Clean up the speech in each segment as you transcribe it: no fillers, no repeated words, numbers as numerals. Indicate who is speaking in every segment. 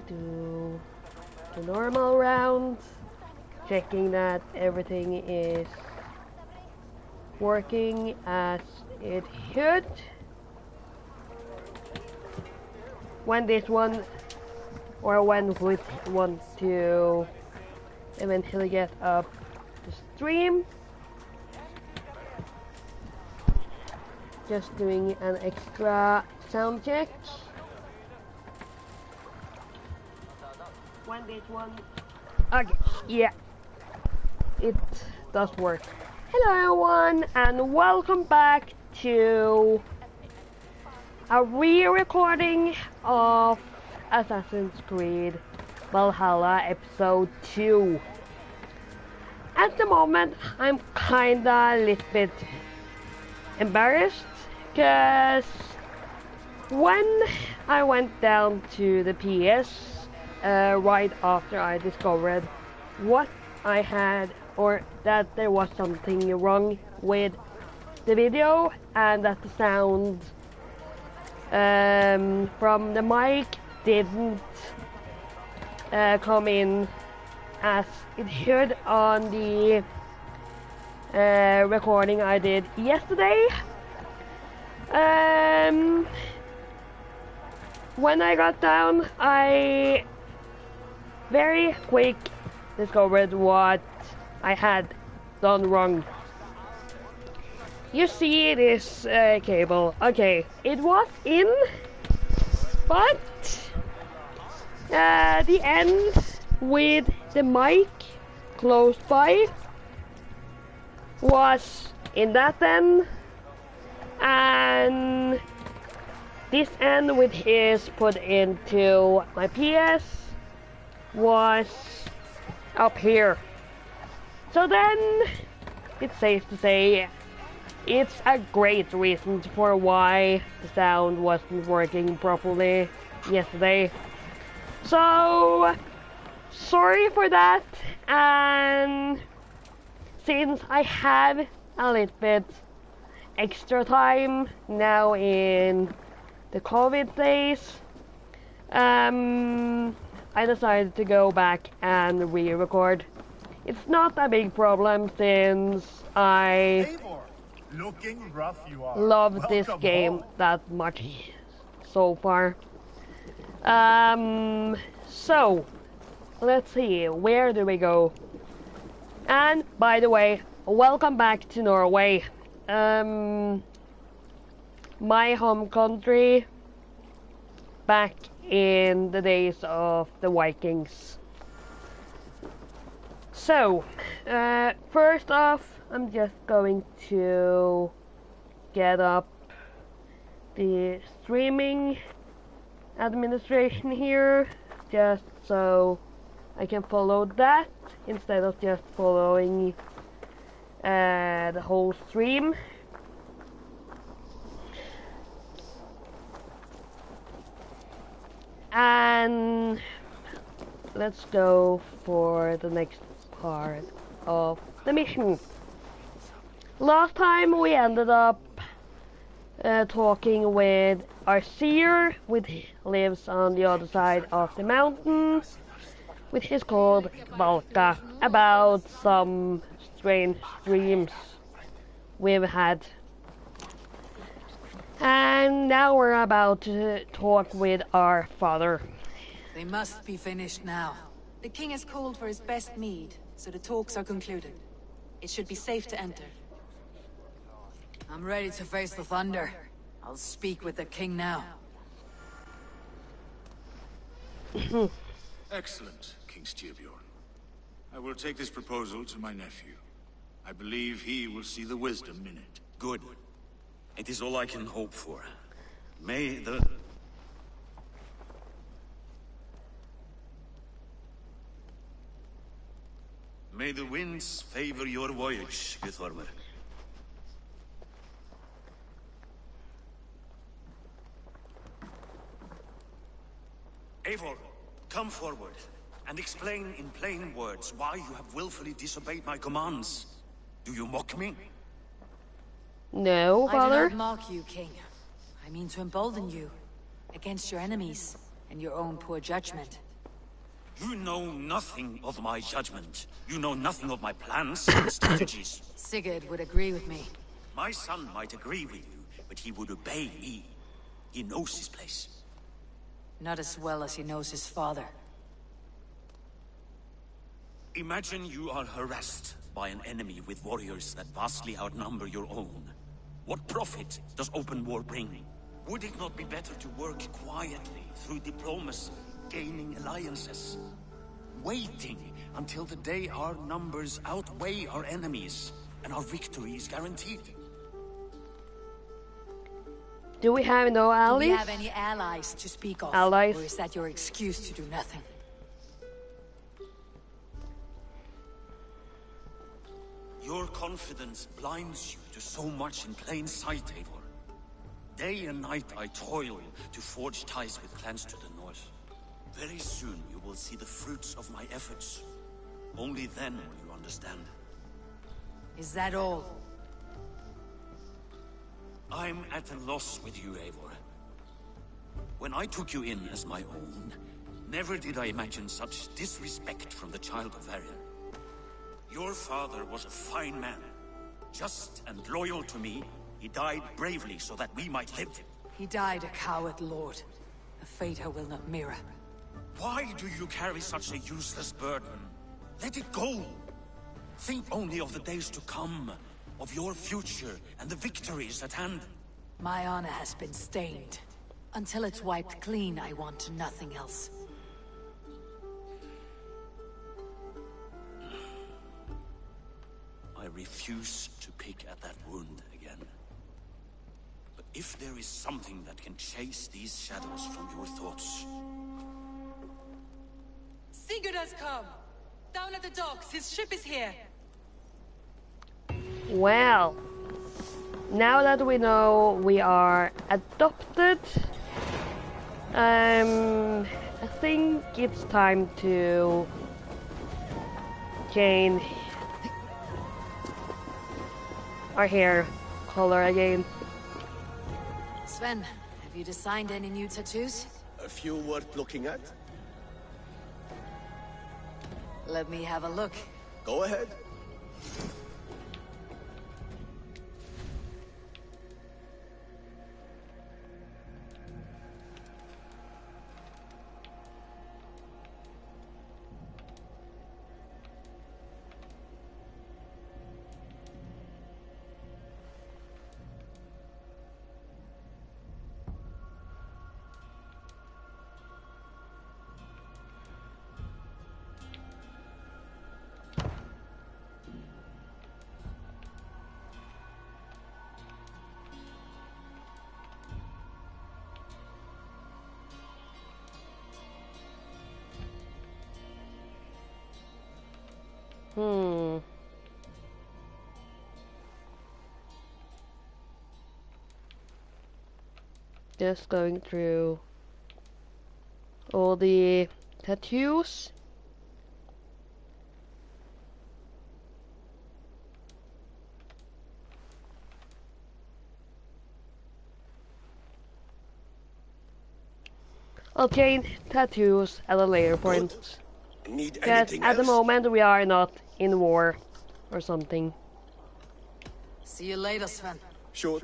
Speaker 1: do the normal round, checking that everything is working as it should. When this one, or when we want to eventually get up the stream, just doing an extra sound check. When this one, okay, yeah, it does work. Hello everyone, and welcome back to a re-recording of Assassin's Creed Valhalla Episode 2. At the moment, I'm kinda a little bit embarrassed, because when I went down to the PS right after I discovered what I had, or that there was something wrong with the video and that the sound from the mic didn't come in as it should on the recording I did yesterday. When I got down, I very quick discovered what I had done wrong. You see this cable, okay, it was in, but the end with the mic close by was in that end, and this end with his put into my PS was up here. So then it's safe to say it's a great reason for why the sound wasn't working properly yesterday. So sorry for that, and since I have a little bit extra time now in the COVID days, I decided to go back and re-record. It's not a big problem since I love this game that much so far. So let's see, where do we go? And by the way, welcome back to Norway. My home country back in the days of the Vikings. So, first off, I'm just going to get up the streaming administration here, just so I can follow that instead of just following the whole stream. And let's go for the next part of the mission. Last time we ended up talking with our seer, which lives on the other side of the mountain, which is called Valka, about some strange dreams we've had. And now we're about to talk with our father.
Speaker 2: They must be finished now. The king has called for his best mead, so the talks are concluded. It should be safe to enter. I'm ready to face the thunder. I'll speak with the king now.
Speaker 3: Excellent, King Styrbjorn. I will take this proposal to my nephew. I believe he will see the wisdom in it.
Speaker 4: Good. It is all I can hope for. May the winds favor your voyage, Guthormer. Eivor, come forward and explain in plain words why you have willfully disobeyed my commands. Do you mock me?
Speaker 1: No, father.
Speaker 2: I do not mock you, king. I mean to embolden you against your enemies and your own poor judgment.
Speaker 4: You know nothing of my judgment. You know nothing of my plans and strategies.
Speaker 2: Sigurd would agree with me.
Speaker 4: My son might agree with you, but he would obey me. He knows his place.
Speaker 2: Not as well as he knows his father.
Speaker 4: Imagine you are harassed by an enemy with warriors that vastly outnumber your own. What profit does open war bring? Would it not be better to work quietly through diplomacy, gaining alliances? Waiting until the day our numbers outweigh our enemies, and our victory is guaranteed.
Speaker 1: Do we have no allies?
Speaker 2: Do we have any allies to speak of?
Speaker 1: Allies?
Speaker 2: Or is that your excuse to do nothing?
Speaker 4: Your confidence blinds you to so much in plain sight, Eivor. Day and night I toil to forge ties with clans to the north. Very soon you will see the fruits of my efforts. Only then will you understand.
Speaker 2: Is that all?
Speaker 4: I'm at a loss with you, Eivor. When I took you in as my own, never did I imagine such disrespect from the child of Varian. Your father was a fine man. Just and loyal to me, he died bravely so that we might live.
Speaker 2: He died a coward, Lord. A fate I will not mirror.
Speaker 4: Why do you carry such a useless burden? Let it go! Think only of the days to come, of your future and the victories at hand.
Speaker 2: My honor has been stained. Until it's wiped clean, I want nothing else.
Speaker 4: I refuse to pick at that wound again. But if there is something that can chase these shadows from your thoughts...
Speaker 2: Sigurd has come! Down at the docks, his ship is here!
Speaker 1: Well, now that we know we are adopted, I think it's time to change our hair color again.
Speaker 2: Sven, have you designed any new tattoos?
Speaker 5: A few worth looking at?
Speaker 2: Let me have a look.
Speaker 5: Go ahead.
Speaker 1: Just going through all the tattoos. I'll change tattoos at a later point.
Speaker 5: Need
Speaker 1: Because
Speaker 5: anything
Speaker 1: at the
Speaker 5: else?
Speaker 1: moment we are not in war or something.
Speaker 2: See you later, Sven.
Speaker 5: Sure.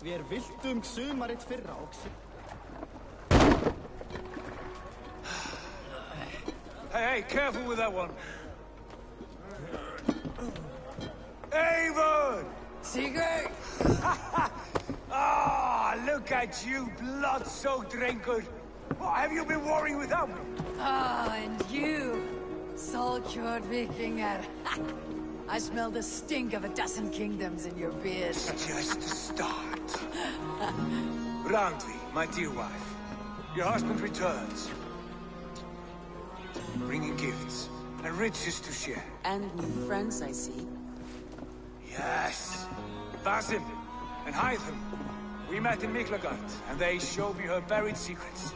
Speaker 6: Við vildum sumarið fyrra og
Speaker 7: Hey, careful with that one. Avon!
Speaker 2: Sigurd!
Speaker 7: Ah, look at you, blood-soaked drinker. What have you been worrying without me?
Speaker 2: Ah, and you, soul-cured Vikinger. I smell the stink of a dozen kingdoms in your beard.
Speaker 7: Just to start. Randvi, my dear wife, your husband returns. Bringing gifts and riches to share.
Speaker 2: And new friends, I see.
Speaker 7: Yes. Basim and Hytham. We met in Miklagard, and they showed me her buried secrets.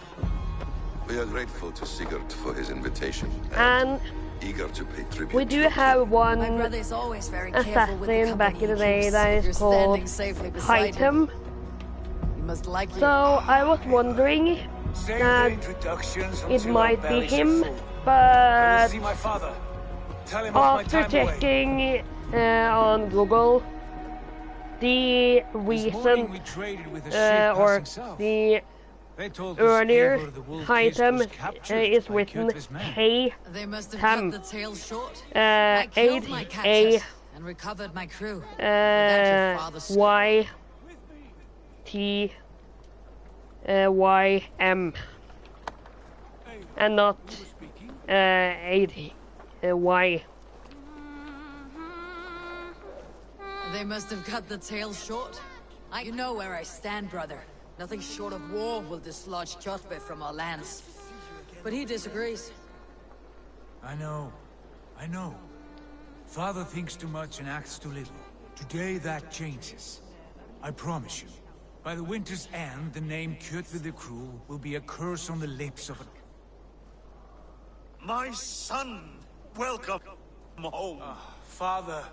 Speaker 8: We are grateful to Sigurd for his invitation
Speaker 1: And
Speaker 8: eager to pay tribute.
Speaker 1: we do have one
Speaker 2: My brother's always very careful with the
Speaker 1: assassin back in the
Speaker 2: company he
Speaker 1: day
Speaker 2: keeps.
Speaker 1: that
Speaker 2: If you're
Speaker 1: is called
Speaker 2: standing safely beside him,
Speaker 1: Hytem.
Speaker 2: you must like
Speaker 1: So I was wondering
Speaker 7: Save
Speaker 1: that
Speaker 7: the introductions
Speaker 1: it
Speaker 7: until
Speaker 1: might
Speaker 7: our
Speaker 1: be
Speaker 7: bellies are
Speaker 1: him,
Speaker 7: full. I will
Speaker 1: but
Speaker 7: see my father. Tell him of my
Speaker 1: after
Speaker 7: time away.
Speaker 1: checking on Google, the
Speaker 7: This morning
Speaker 1: recent
Speaker 7: we traded with a ship
Speaker 1: or
Speaker 7: passing south.
Speaker 1: the
Speaker 7: They told us
Speaker 1: earlier
Speaker 7: Eivor the Wolf-Kissed
Speaker 1: item
Speaker 7: was captured
Speaker 1: is
Speaker 7: by
Speaker 1: written
Speaker 7: Kjotve's men.
Speaker 1: Hey
Speaker 2: They must have
Speaker 1: Ham.
Speaker 2: cut the tail short. I killed my captors
Speaker 1: A
Speaker 2: and recovered my crew. That's your father's
Speaker 1: Y T Y M and not 80 Y.
Speaker 2: They must have cut the tail short. You know where I stand, brother. Nothing short of war will dislodge Kjotve from our lands. But he disagrees.
Speaker 7: I know. Father thinks too much and acts too little. Today that changes. I promise you. By the winter's end, the name Kjotve the Cruel will be a curse on the lips of a...
Speaker 4: My son, welcome home.
Speaker 7: Father...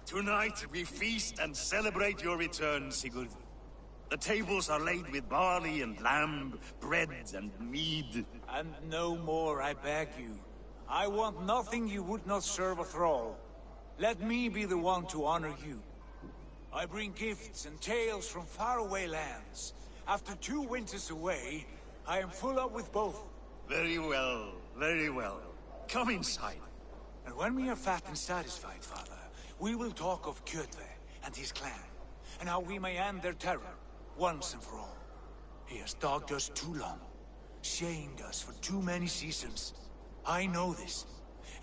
Speaker 4: Tonight we feast and celebrate your return, Sigurd. The tables are laid with barley and lamb, bread and mead.
Speaker 7: And no more, I beg you. I want nothing you would not serve a thrall. Let me be the one to honor you. I bring gifts and tales from faraway lands. After 2 winters away, I am full up with both.
Speaker 4: Very well, very well. Come inside.
Speaker 7: And when we are fat and satisfied, Father, we will talk of Kjotve and his clan, and how we may end their terror, once and for all. He has dogged us too long, shamed us for too many seasons. I know this.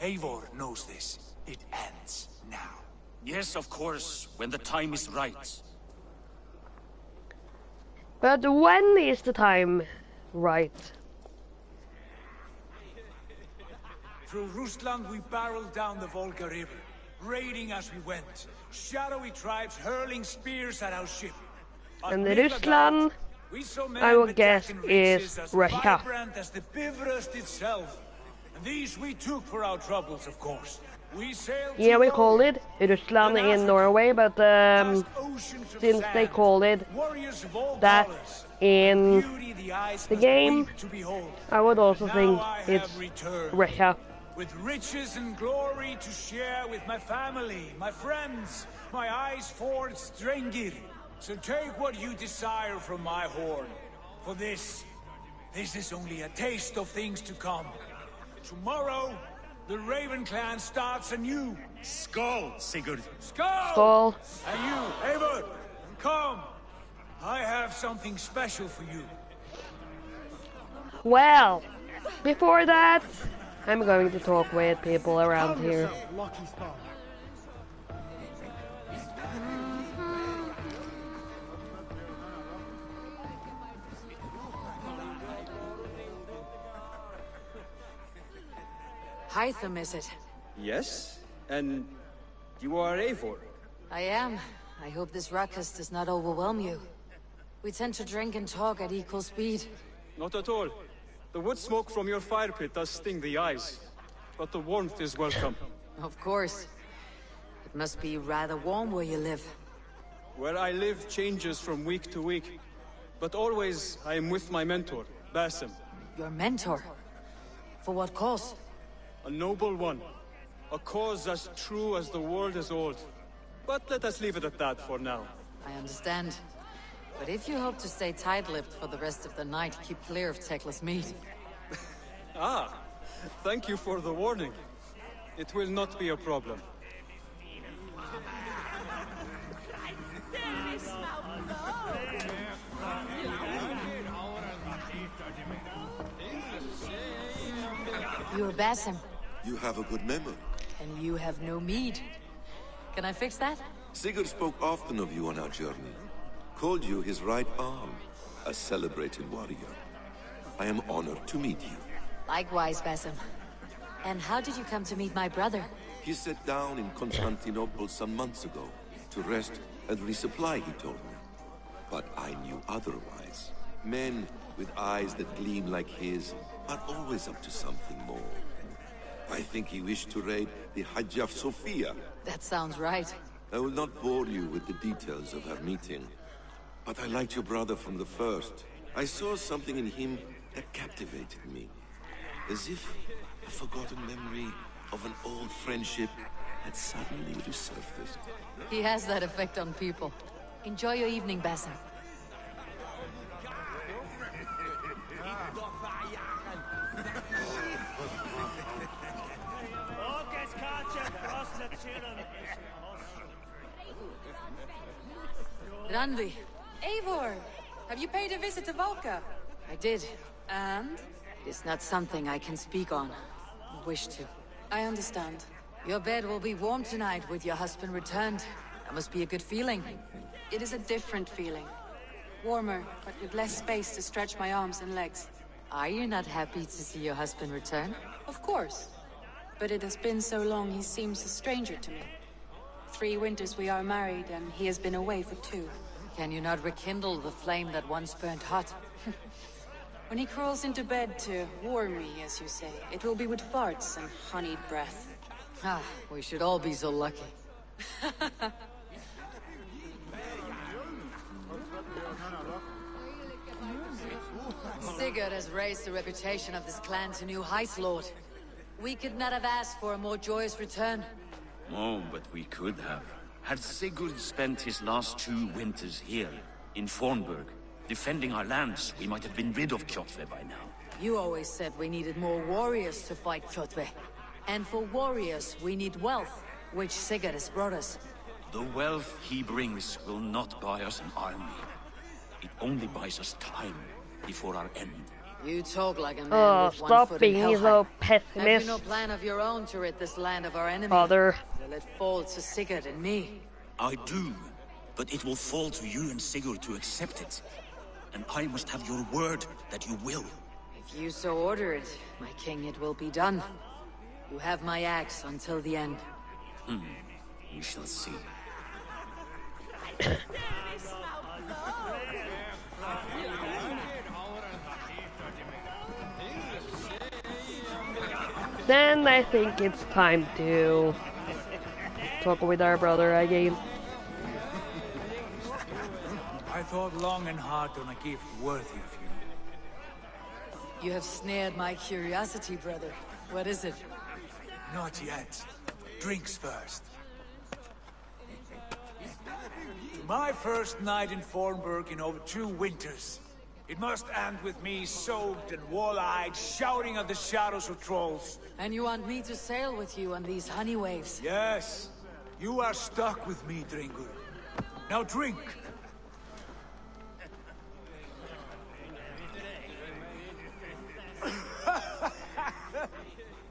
Speaker 7: Eivor knows this. It ends now.
Speaker 4: Yes, of course, when the time is right.
Speaker 1: But when is the time right?
Speaker 7: Through Rusland we barreled down the Volga River, raiding as we went. Shadowy tribes hurling spears at our ship.
Speaker 1: And the Rusland, I will guess, is Russia.
Speaker 7: Vibrant as the Bifrost itself. And these we took for our troubles, of course. We sailed
Speaker 1: Yeah, we
Speaker 7: to
Speaker 1: called
Speaker 7: Rome,
Speaker 1: it Rusland in Norway, but
Speaker 7: past oceans of
Speaker 1: since they
Speaker 7: sand,
Speaker 1: called it
Speaker 7: warriors of all
Speaker 1: that
Speaker 7: colors,
Speaker 1: in
Speaker 7: beauty the eyes
Speaker 1: the
Speaker 7: must
Speaker 1: game,
Speaker 7: weep to behold.
Speaker 1: I would also
Speaker 7: Now
Speaker 1: think
Speaker 7: I have
Speaker 1: it's
Speaker 7: returned.
Speaker 1: Russia.
Speaker 7: With riches and glory to share with my family, my friends, my eyes forged Strengir. So take what you desire from my horn. For this is only a taste of things to come. Tomorrow, the Raven clan starts anew.
Speaker 4: Skål, Sigurd.
Speaker 7: Skål!
Speaker 1: Skål.
Speaker 7: And you, Eivor, come. I have something special for you.
Speaker 1: Well, before that, I'm going to talk with people around here.
Speaker 6: Lucky star.
Speaker 2: Hytham, is it?
Speaker 9: Yes? And you are Eivor?
Speaker 2: I am. I hope this ruckus does not overwhelm you. We tend to drink and talk at equal speed.
Speaker 9: Not at all. The wood smoke from your fire pit does sting the eyes, but the warmth is welcome.
Speaker 2: Of course. It must be rather warm where you live.
Speaker 9: Where I live changes from week to week, but always I am with my mentor, Basim.
Speaker 2: Your mentor? For what cause?
Speaker 9: A noble one. A cause as true as the world is old. But let us leave it at that for now.
Speaker 2: I understand. But if you hope to stay tight-lipped for the rest of the night, keep clear of Tekla's meat.
Speaker 9: Ah, thank you for the warning. It will not be a problem.
Speaker 2: You're Basim,
Speaker 8: You have a good memory.
Speaker 2: and you have no mead. Can I fix that?
Speaker 8: Sigurd spoke often of you on our journey. Called you his right arm, a celebrated warrior. I am honored to meet you.
Speaker 2: Likewise, Basim. And how did you come to meet my brother?
Speaker 8: He sat down in Constantinople some months ago to rest and resupply, he told me. But I knew otherwise. Men with eyes that gleam like his are always up to something more. I think he wished to raid the Hagia Sophia.
Speaker 2: That sounds right.
Speaker 8: I will not bore you with the details of our meeting. But I liked your brother from the first. I saw something in him that captivated me. As if a forgotten memory of an old friendship had suddenly resurfaced.
Speaker 2: He has that effect on people. Enjoy your evening, Basim. Ranvi.
Speaker 10: Eivor! Have you paid a visit to Volca?
Speaker 2: I did. And? It's not something I can speak on. Wish to.
Speaker 10: I understand.
Speaker 2: Your bed will be warm tonight with your husband returned. That must be a good feeling.
Speaker 10: It is a different feeling. Warmer, but with less space to stretch my arms and legs.
Speaker 2: Are you not happy to see your husband return?
Speaker 10: Of course. But it has been so long he seems a stranger to me. 3 winters we are married, and he has been away for 2.
Speaker 2: Can you not rekindle the flame that once burnt hot?
Speaker 10: When he crawls into bed to warm me, as you say, it will be with farts and honeyed breath.
Speaker 2: Ah, we should all be so lucky. Sigurd has raised the reputation of this clan to new heights, Lord. We could not have asked for a more joyous return.
Speaker 4: Oh, but we could have. Had Sigurd spent his last 2 winters here, in Fornburg, defending our lands, we might have been rid of Kjotve by now.
Speaker 2: You always said we needed more warriors to fight Kjotve. And for warriors, we need wealth, which Sigurd has brought us.
Speaker 4: The wealth he brings will not buy us an army. It only buys us time before our end.
Speaker 2: You talk like a man with one
Speaker 1: stop
Speaker 2: foot in
Speaker 1: being so
Speaker 2: Hellheim.
Speaker 1: pessimist.
Speaker 2: Have you no plan of your own to rid this land of our enemy?
Speaker 1: Father.
Speaker 2: Will it fall to Sigurd and me?
Speaker 4: I do, but it will fall to you and Sigurd to accept it. And I must have your word that you will.
Speaker 2: If you so order it, my king, it will be done. You have my axe until the end.
Speaker 4: We shall see.
Speaker 1: Then I think it's time to talk with our brother again.
Speaker 7: I thought long and hard on a gift worthy of you.
Speaker 2: You have snared my curiosity, brother. What is it?
Speaker 7: Not yet. Drinks first. To my first night in Fornburg in over 2 winters. It must end with me soaked and wall-eyed, shouting at the shadows of trolls.
Speaker 2: And you want me to sail with you on these honey waves?
Speaker 7: Yes. You are stuck with me, Dringur. Now drink.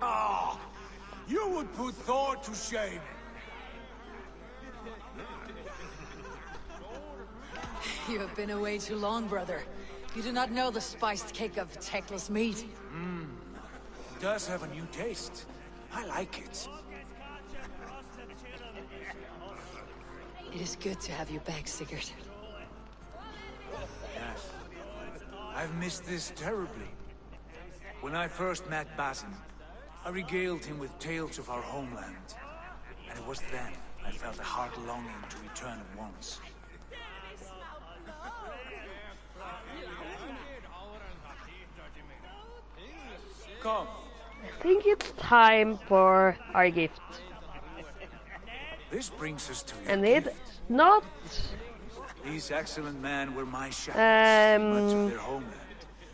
Speaker 7: Ah, you would put Thor to shame.
Speaker 2: You have been away too long, brother. You do not know the spiced cake of Tekla's meat.
Speaker 7: It does have a new taste. I like it.
Speaker 2: It is good to have you back, Sigurd.
Speaker 7: Yes. I've missed this terribly. When I first met Basim, I regaled him with tales of our homeland. And it was then I felt a heart longing to return at once. Come.
Speaker 1: I think it's time for our gift.
Speaker 7: This brings us to your
Speaker 1: And
Speaker 7: gift.
Speaker 1: it's not
Speaker 7: These excellent men were my shepherds, much of their homeland,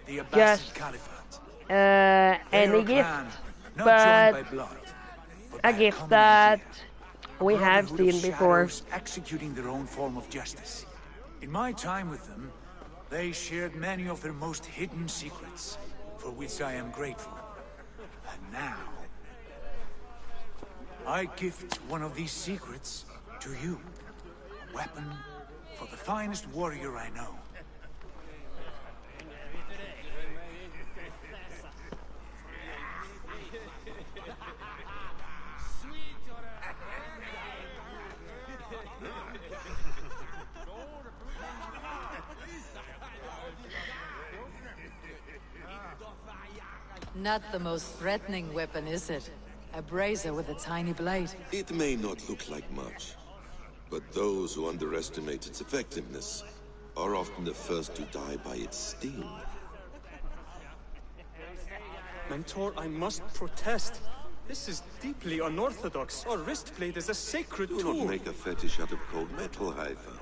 Speaker 7: the Abbasid Caliphate. They
Speaker 1: any
Speaker 7: are a
Speaker 1: gift,
Speaker 7: clan, not
Speaker 1: but
Speaker 7: joined by blood, but
Speaker 1: a
Speaker 7: by
Speaker 1: gift
Speaker 7: common
Speaker 1: that
Speaker 7: idea.
Speaker 1: we have
Speaker 7: Brotherhood of
Speaker 1: seen before.
Speaker 7: shadows executing their own form of justice. In my time with them, they shared many of their most hidden secrets, for which I am grateful. And now, I gift one of these secrets to you. A weapon for the finest warrior I know.
Speaker 2: Not the most threatening weapon, is it? A brazier with a tiny blade.
Speaker 8: It may not look like much, but those who underestimate its effectiveness are often the first to die by its sting.
Speaker 9: Mentor, I must protest. This is deeply unorthodox. Our wrist blade is a sacred
Speaker 8: Do
Speaker 9: tool.
Speaker 8: not make a fetish out of cold metal, Haifa.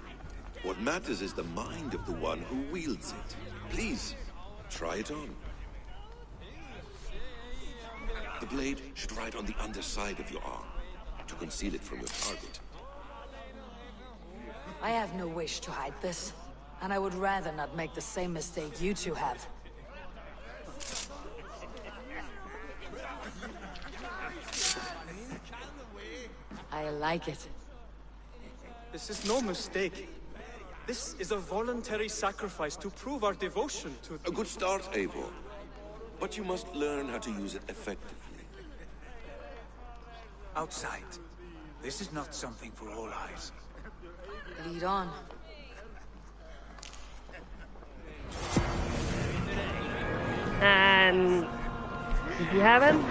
Speaker 8: What matters is the mind of the one who wields it. Please, try it on. The blade should ride on the underside of your arm, to conceal it from your target.
Speaker 2: I have no wish to hide this, and I would rather not make the same mistake you two have. I like it.
Speaker 9: This is no mistake. This is a voluntary sacrifice to prove our devotion to...
Speaker 8: A good start, Eivor. But you must learn how to use it effectively.
Speaker 7: Outside. This is not something for all eyes.
Speaker 2: Lead on.
Speaker 1: And if you haven't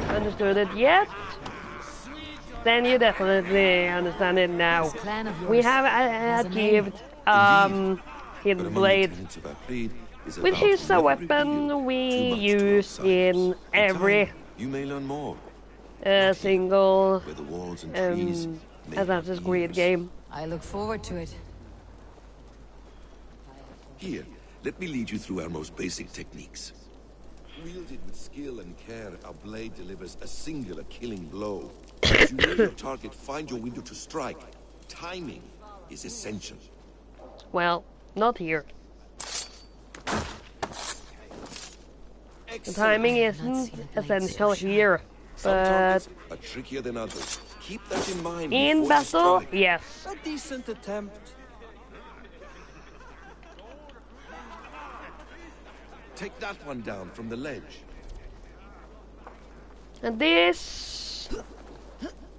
Speaker 1: understood it yet, then you definitely understand it now. We have achieved Hidden Blade, which is a weapon we use in every single Assassin's Creed game.
Speaker 2: I look forward to it.
Speaker 8: Here, let me lead you through our most basic techniques. Wielded with skill and care, our blade delivers a singular killing blow. As you near your target, find your window to strike. Timing is essential.
Speaker 1: Well, not here. The timing isn't essential here, but
Speaker 8: are trickier than others. Keep that in mind.
Speaker 1: In battle, yes.
Speaker 9: A decent attempt.
Speaker 8: Take that one down from the ledge.
Speaker 1: And this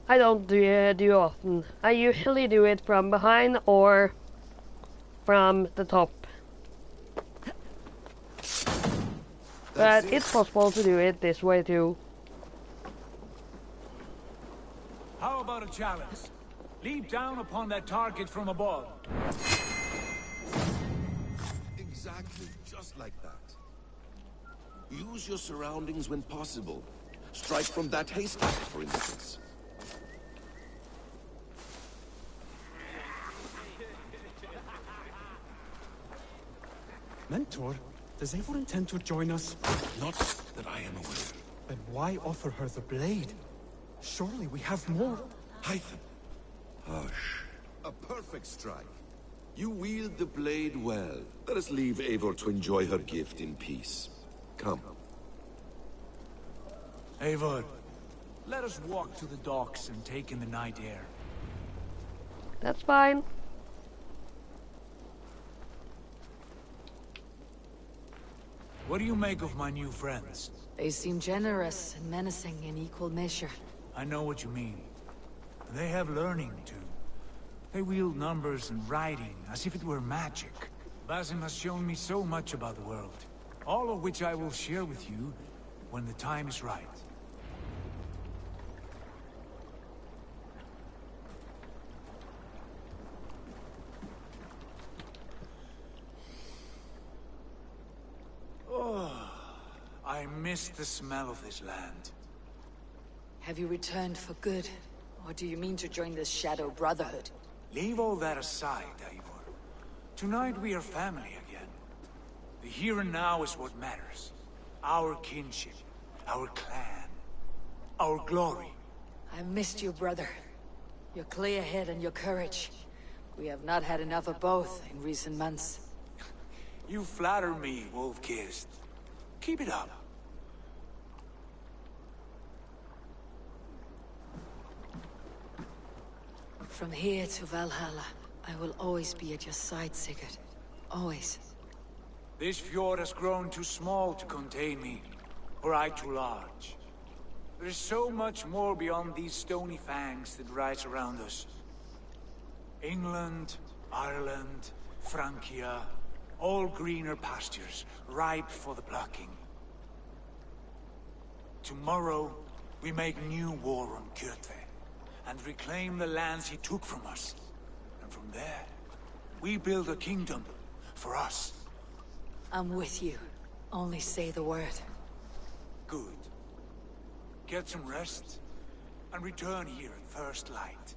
Speaker 1: I don't do often. I usually do it from behind or from the top. But it's possible to do it this way too.
Speaker 7: How about a challenge? Leap down upon that target from above.
Speaker 8: Exactly, just like that. Use your surroundings when possible. Strike from that haystack, for instance.
Speaker 9: Mentor, does Eivor intend to join us?
Speaker 8: Not that I am aware.
Speaker 9: Then why offer her the blade? Surely we have more.
Speaker 8: Hytham. Hush. A perfect strike. You wield the blade well. Let us leave Eivor to enjoy her gift in peace. Come.
Speaker 7: Eivor, let us walk to the docks and take in the night air.
Speaker 1: That's fine.
Speaker 7: What do you make of my new friends?
Speaker 2: They seem generous and menacing in equal measure.
Speaker 7: I know what you mean. They have learning, too. They wield numbers and writing as if it were magic. Basim has shown me so much about the world, all of which I will share with you when the time is right. Oh, I miss the smell of this land.
Speaker 2: Have you returned for good? Or do you mean to join this Shadow Brotherhood?
Speaker 7: Leave all that aside, Eivor. Tonight we are family again. The here and now is what matters. Our kinship, our clan, our glory.
Speaker 2: I've missed you, brother. Your clear head and your courage. We have not had enough of both in recent months.
Speaker 7: You flatter me, Wolf-Kissed. Keep it up.
Speaker 2: From here to Valhalla, I will always be at your side, Sigurd. Always.
Speaker 7: This fjord has grown too small to contain me, or I too large. There is so much more beyond these stony fangs that rise around us. England, Ireland, Francia, all greener pastures, ripe for the plucking. Tomorrow, we make new war on Kjotve, and reclaim the lands he took from us. And from there, we build a kingdom for us.
Speaker 2: I'm with you. Only say the word.
Speaker 7: Good. Get some rest, and return here at first light.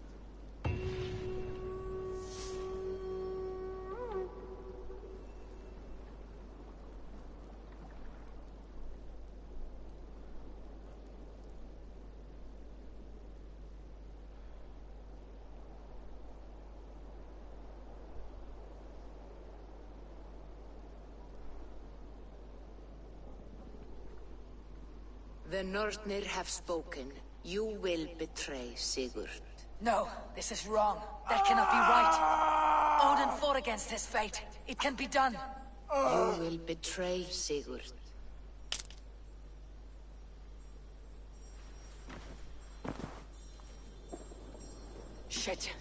Speaker 11: The Northnir have spoken. You will betray Sigurd.
Speaker 2: No, this is wrong. That cannot be right. Odin fought against his fate. It can be done.
Speaker 11: You will betray Sigurd.
Speaker 2: Shit.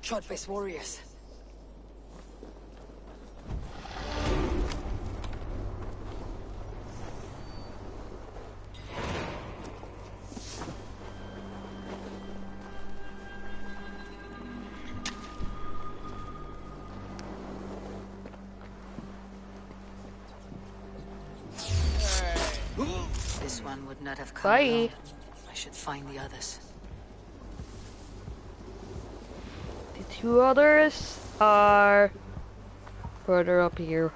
Speaker 2: Kjotve's warriors. This one would not have come
Speaker 1: Bye.
Speaker 2: alone. I should find the others.
Speaker 1: The two others are further up here.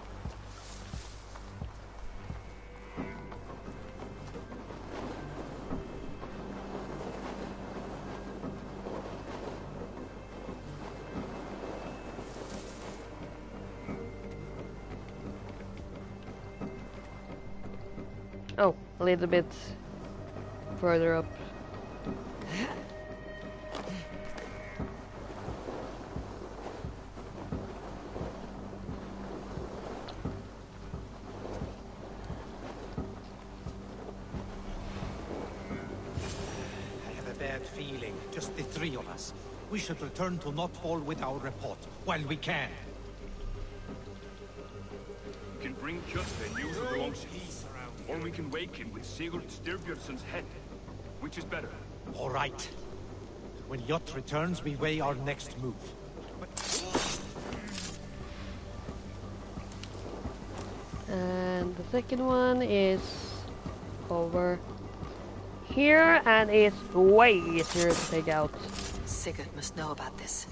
Speaker 1: Oh, a little bit further up.
Speaker 12: I have a bad feeling. Just the three of us. We should return to Notfall with our report, while we can.
Speaker 13: We can bring Kjotve news of the Longship. Or we can wake him with Sigurd Styrbjörnsson's head. Which is better?
Speaker 12: All right. When Jot returns, we weigh our next move.
Speaker 1: And the second one is over here, and it's way easier to take out.
Speaker 2: Sigurd must know about this.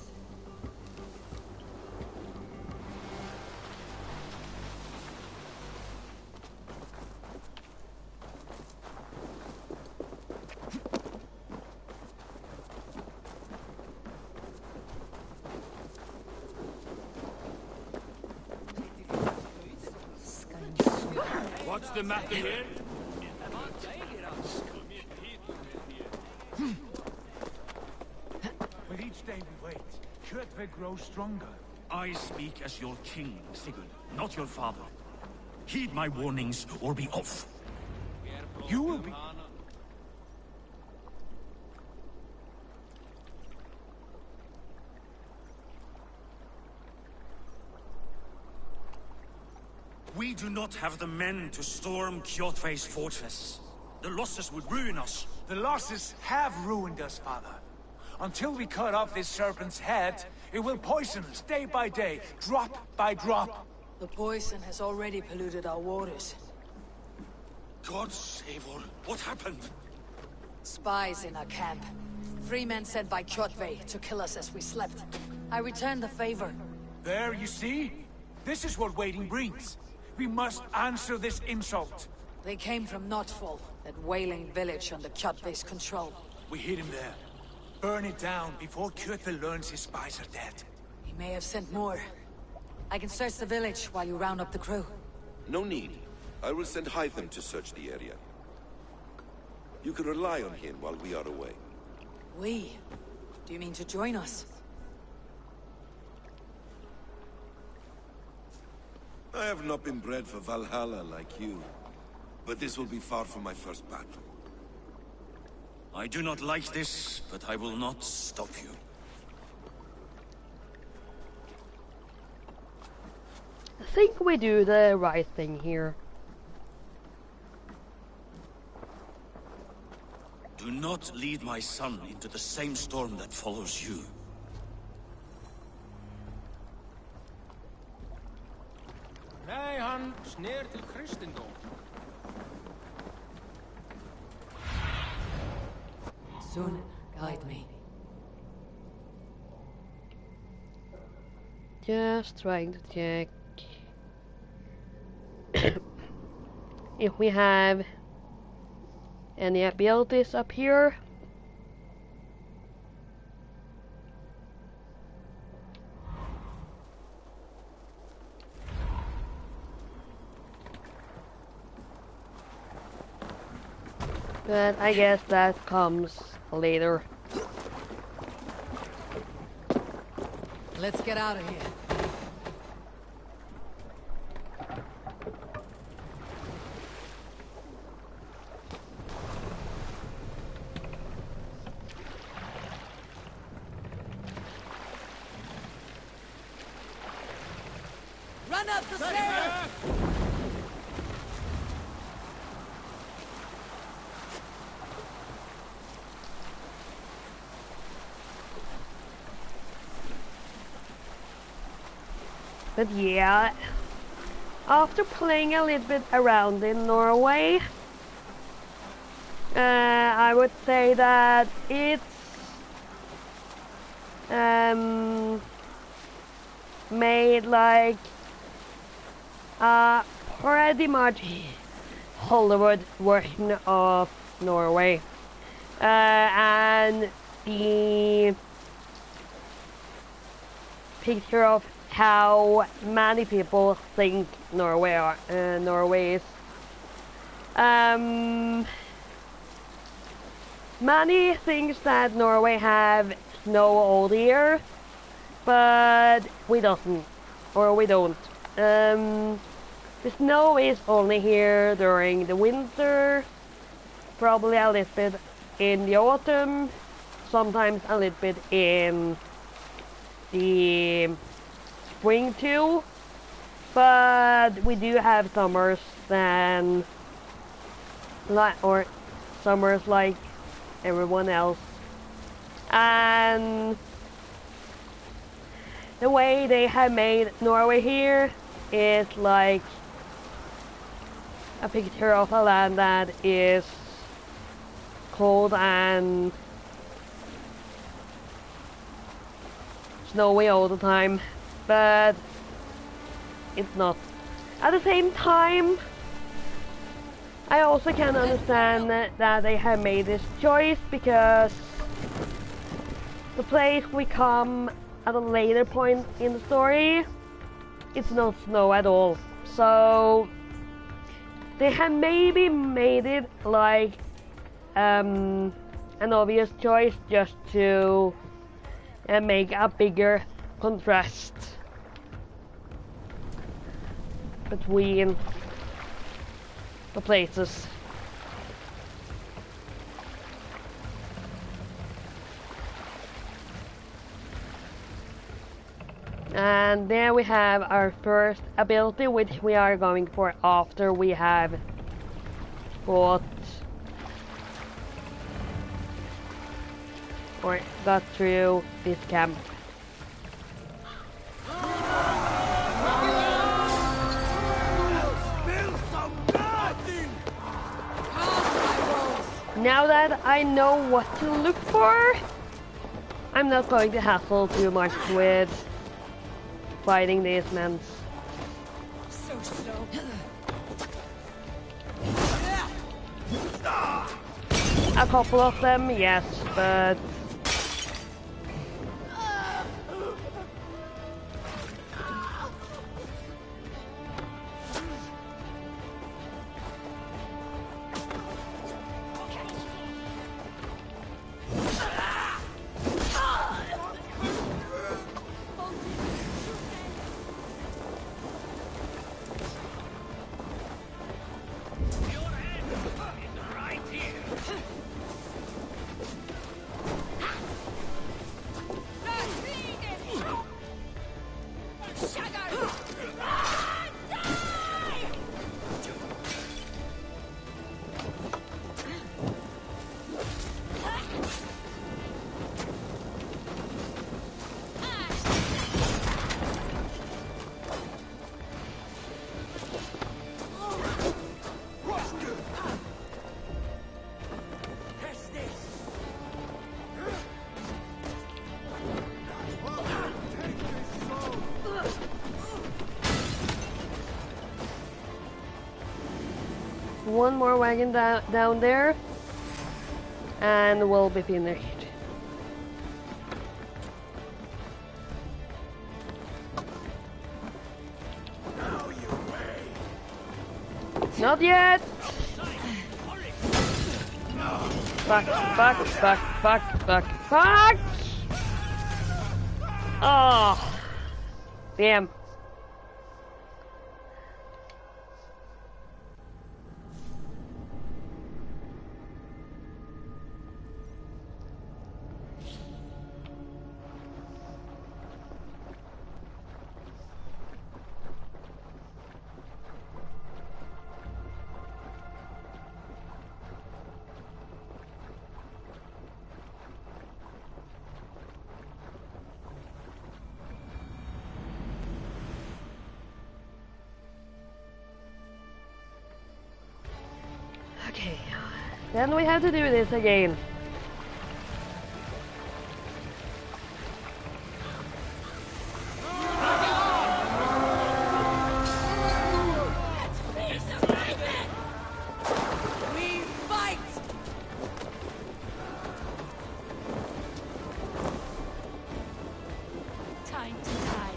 Speaker 13: What's the matter here?
Speaker 7: With each day we wait, Kjotve grows stronger.
Speaker 4: I speak as your king, Sigurd, not your father. Heed my warnings or be off.
Speaker 7: You will be...
Speaker 4: We do not have the men to storm Kjotve's fortress. The losses would ruin us.
Speaker 7: The losses have ruined us, father. Until we cut off this serpent's head, it will poison us day by day, drop by drop.
Speaker 2: The poison has already polluted our waters.
Speaker 4: God save her. What happened?
Speaker 2: Spies in our camp. 3 men sent by Kjotve to kill us as we slept. I returned the favor.
Speaker 7: There, you see? This is what waiting brings. We must answer this insult.
Speaker 2: They came from Notfall, that whaling village under Kjotve's control.
Speaker 7: We hid him there. Burn it down before Kjotve learns his spies are dead.
Speaker 2: He may have sent more. I can search the village while you round up the crew.
Speaker 8: No need. I will send Hytham to search the area. You can rely on him while we are away.
Speaker 2: We? Do you mean to join us?
Speaker 8: I have not been bred for Valhalla like you, but this will be far from my first battle.
Speaker 4: I do not like this, but I will not stop you.
Speaker 1: I think we do the right thing here.
Speaker 4: Do not lead my son into the same storm that follows you.
Speaker 14: Nei, hann sner til kristendom.
Speaker 2: Soon, guide me.
Speaker 1: Just trying to check if we have any abilities up here. But I guess that comes later.
Speaker 2: Let's get out of here. Run up the stairs!
Speaker 1: But yeah, after playing a little bit around in Norway, I would say that it's made like a pretty much Hollywood version of Norway, and the picture of how many people think Norway is. Many things that Norway have snow all year, but we don't. The snow is only here during the winter, probably a little bit in the autumn, sometimes a little bit in the spring too, but we do have summers summers like everyone else. And the way they have made Norway here is like a picture of a land that is cold and snowy all the time, but it's not. At the same time, I also can understand that they have made this choice, because the place we come at a later point in the story, it's not snow at all. So they have maybe made it like an obvious choice just to make a bigger contrast between the places. And there we have our first ability, which we are going for after we have fought or got through this camp. Now that I know what to look for, I'm not going to hassle too much with fighting these men.
Speaker 2: So slow.
Speaker 1: A couple of them, yes, but one more wagon down there, and we'll be finished. Not yet! Fuck, fuck, fuck, fuck, fuck, fuck! Oh! Damn. Okay, then we have to do this again.
Speaker 2: We fight! Time to die.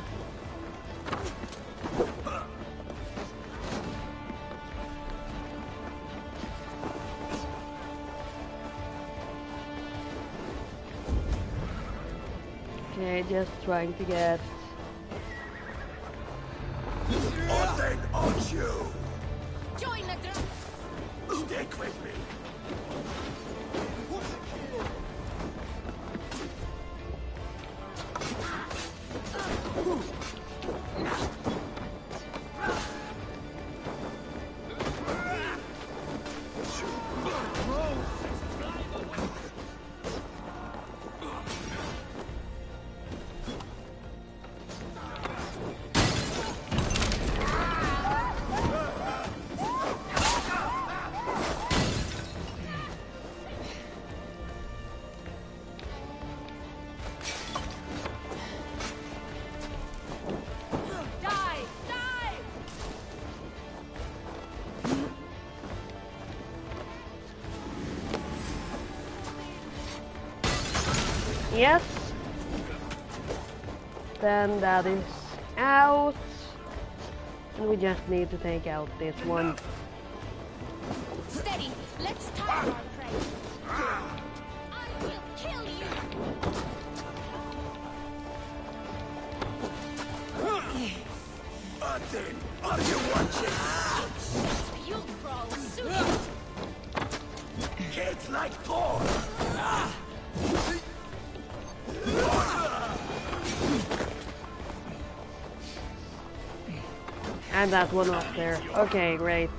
Speaker 1: Okay, just trying to get...
Speaker 8: Odin on you!
Speaker 2: Join the group!
Speaker 8: Stick with me!
Speaker 1: Yes. Then that is out. And we just need to take out this one.
Speaker 2: Steady, let's tire our prey. I will kill you.
Speaker 8: Odin, are you watching?
Speaker 2: You'll crawl soon.
Speaker 8: Kids like Thor!
Speaker 1: And that one up there. Okay, great.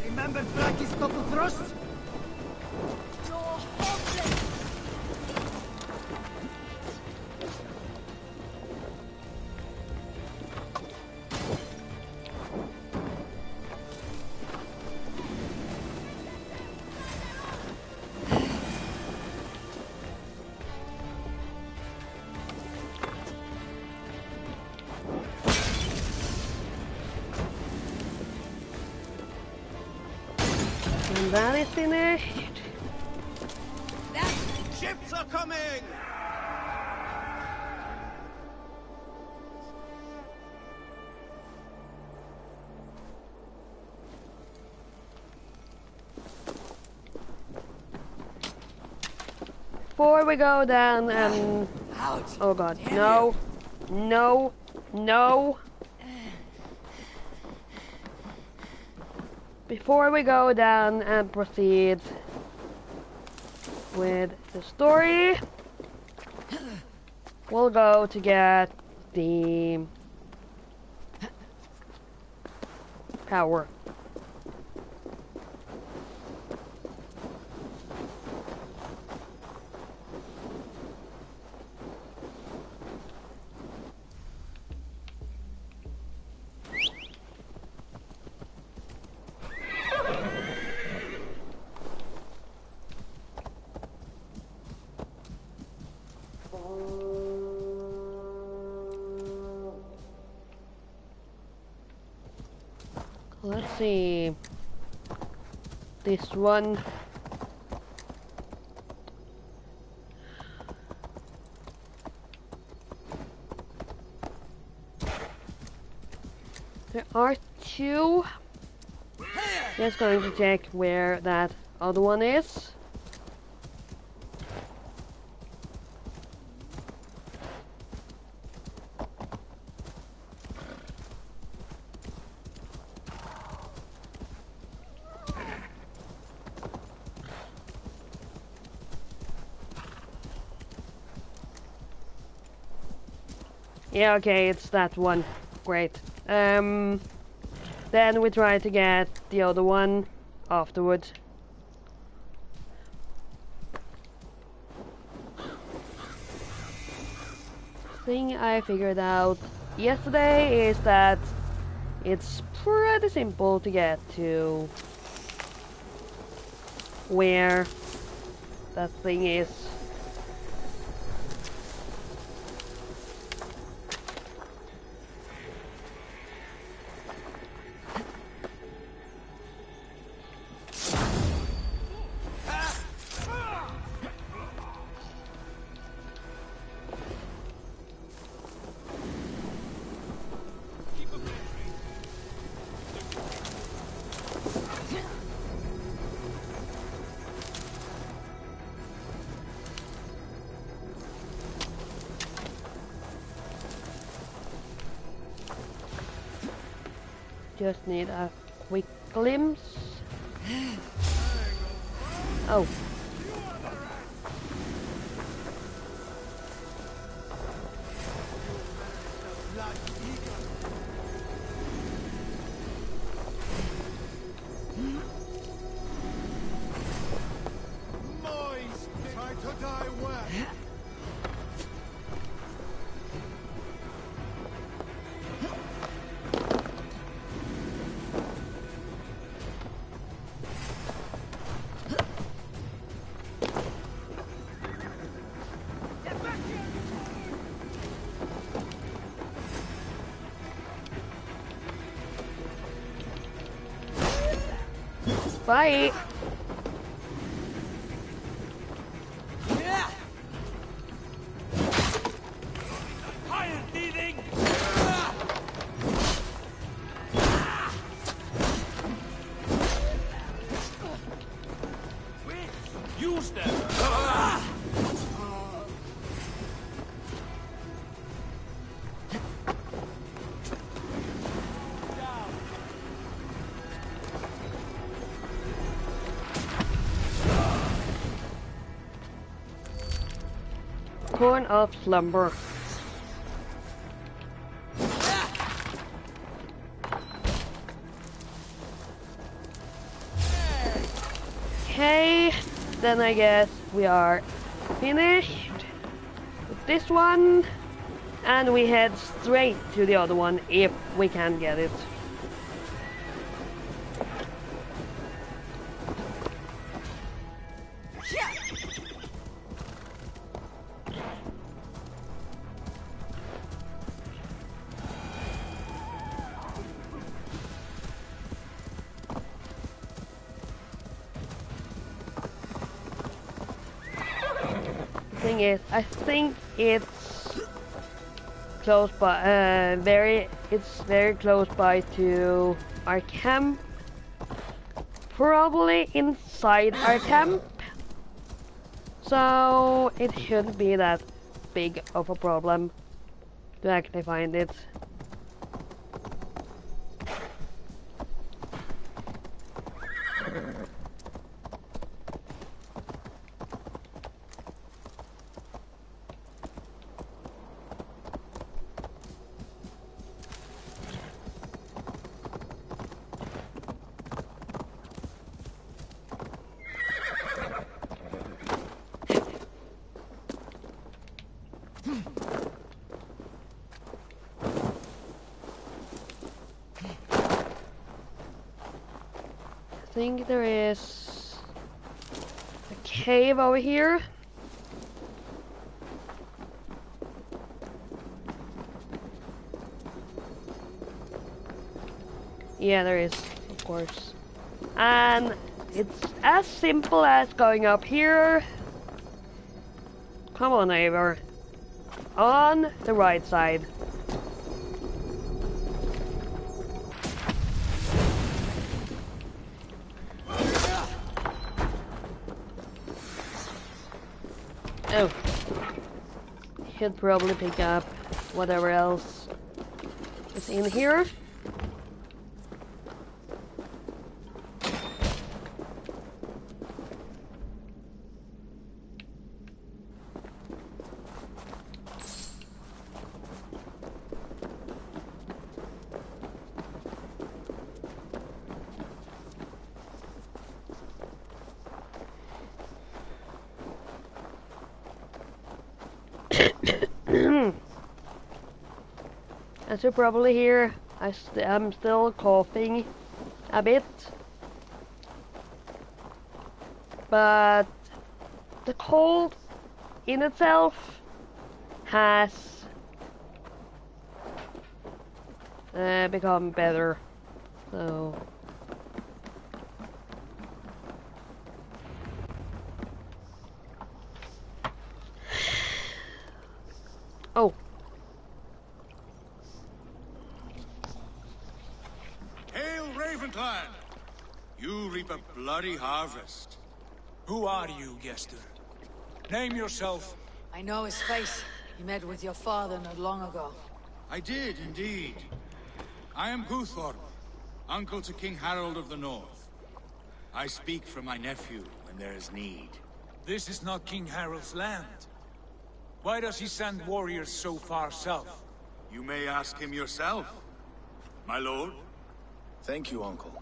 Speaker 6: Remember practice double thrust?
Speaker 2: You're hopeless.
Speaker 1: And that is finished.
Speaker 6: Ships are coming!
Speaker 1: Before we go down oh god, no, no, no. Before we go down and proceed with the story, we'll go to get the power. Let's see. This one. There are two. Just going to check where that other one is. Yeah, okay, it's that one. Great. Then we try to get the other one afterwards. Thing I figured out yesterday is that it's pretty simple to get to where that thing is. Just need a quick glimpse. Oh.
Speaker 6: Time to die well.
Speaker 1: Bye.
Speaker 13: Use them!
Speaker 1: Corn of slumber. Okay, then I guess we are finished with this one, and we head straight to the other one if we can get it. Thing is, I think it's close by, it's very close by to our camp. Probably inside our camp. So it shouldn't be that big of a problem to actually find it. I think there is a cave over here. Yeah, there is. course. And it's as simple as going up here. Come on, Eivor. On the right side. Oh. Should probably pick up whatever else is in here. As you probably hear, I'm still coughing a bit, but the cold in itself has become better, so oh.
Speaker 3: Clan, you reap a bloody harvest.
Speaker 7: Who are you, Gester? Name yourself.
Speaker 2: I know his face. He met with your father not long ago.
Speaker 3: I did, indeed. I am Guthorm, uncle to King Harold of the North. I speak for my nephew when there is need.
Speaker 7: This is not King Harold's land. Why does he send warriors so far south?
Speaker 3: You may ask him yourself, my lord.
Speaker 15: Thank you, Uncle.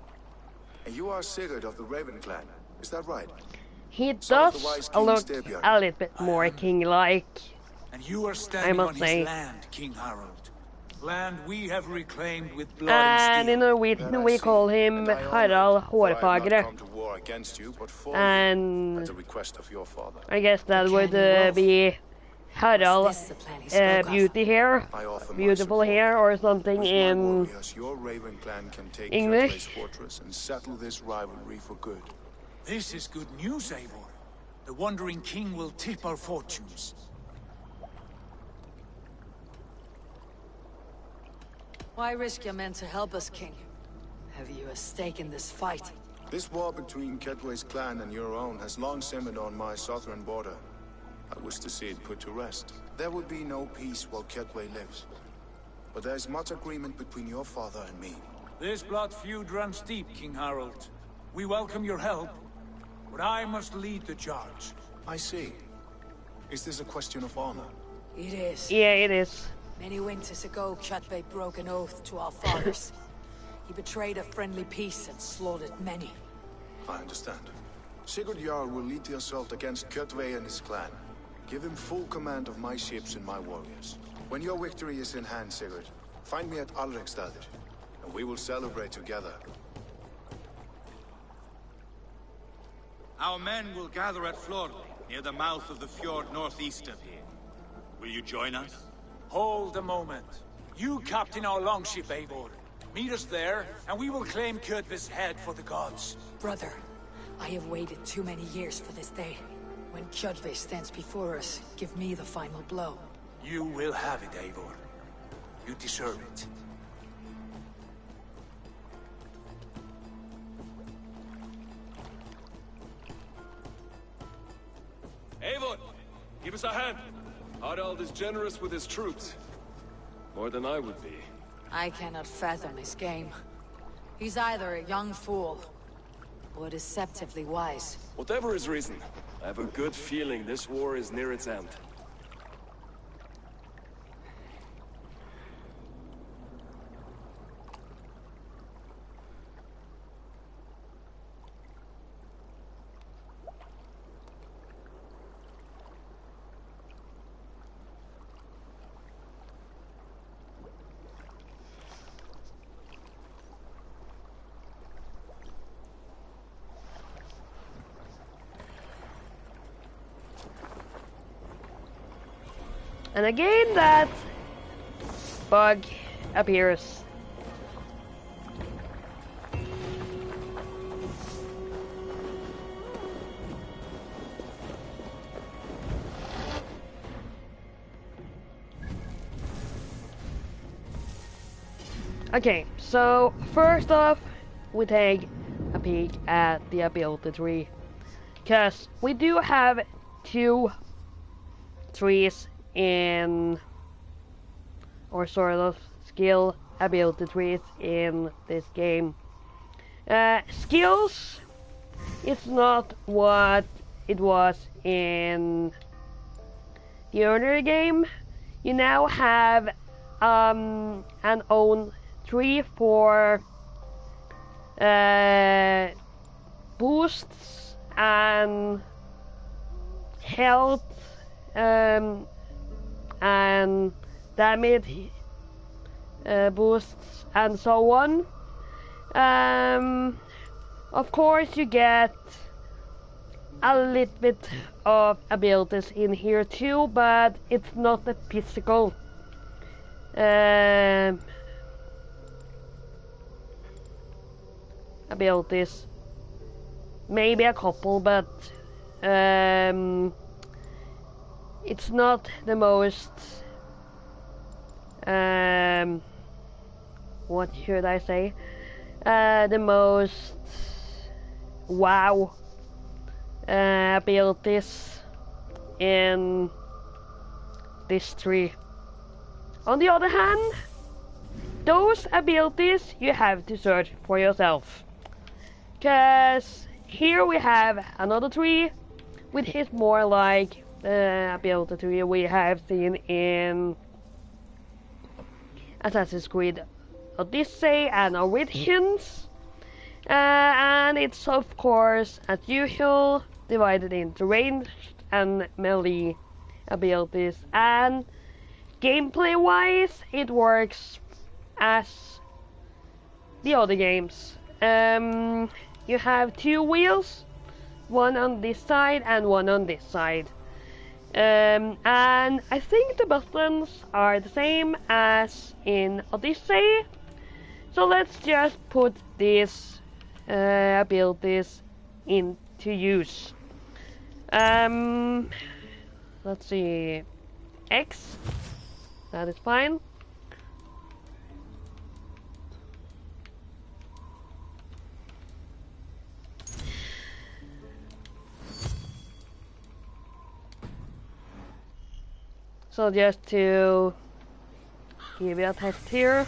Speaker 15: And you are Sigurd of the Raven Clan, is that right?
Speaker 1: He does look a little bit more king-like,
Speaker 7: and you are standing on his land, King Harold. Land we have reclaimed with blood
Speaker 1: and in Norwegian we call him Harald Hårfagre. And
Speaker 15: at the request of your father.
Speaker 1: I guess that would be Harald beauty hair, beautiful hair, or something in
Speaker 15: your Raven Clan can take
Speaker 1: English.
Speaker 15: Fortress and settle this rivalry for good.
Speaker 7: This is good news, Eivor. The Wandering King will tip our fortunes.
Speaker 2: Why risk your men to help us, King? Have you a stake in this fight?
Speaker 15: This war between Kedway's clan and your own has long simmered on my southern border. I wish to see it put to rest. There will be no peace while Kedway lives. But there is much agreement between your father and me.
Speaker 7: This blood feud runs deep, King Harold. We welcome your help, but I must lead the charge.
Speaker 15: I see. Is this a question of honor?
Speaker 2: It is.
Speaker 1: Yeah, it is.
Speaker 2: Many winters ago, Kedway broke an oath to our fathers. He betrayed a friendly peace and slaughtered many.
Speaker 15: I understand. Sigurd Jarl will lead the assault against Kedway and his clan. Give him full command of my ships and my warriors. When your victory is in hand, Sigurd, find me at Alrekstadir, and we will celebrate together.
Speaker 3: Our men will gather at Florli, near the mouth of the fjord northeast of here. Will you join us?
Speaker 7: Hold a moment. You captain our longship, Eivor. Meet us there, and we will claim Kedway's head for the gods.
Speaker 2: Brother, I have waited too many years for this day. When Kedway stands before us, give me the final blow.
Speaker 7: You will have it, Eivor. You deserve it.
Speaker 9: Eivor, give us a hand. Harald is generous with his troops. More than I would be.
Speaker 2: I cannot fathom his game. He's either a young fool, or deceptively wise.
Speaker 9: Whatever his reason, I have a good feeling this war is near its end.
Speaker 1: And again that bug appears. Okay, so first off, we take a peek at the ability tree. Because we do have 2 trees in, or sort of skill ability trees in this game. Skills is not what it was in the earlier game. You now have an own tree for boosts and health and damage boosts and so on. Of course you get a little bit of abilities in here too, but it's not the physical abilities. Maybe a couple, but it's not the most what should I say? The most wow abilities in this tree. On the other hand, those abilities you have to search for yourself. Cause here we have another tree, which is more like the ability tree we have seen in Assassin's Creed Odyssey and Origins. And it's of course, as usual, divided into ranged and melee abilities, and gameplay wise it works as the other games. You have 2 wheels, one on this side and one on this side, and I think the buttons are the same as in Odyssey, so let's just put these abilities into use. Let's see, X, that is fine. So just to give you a test here,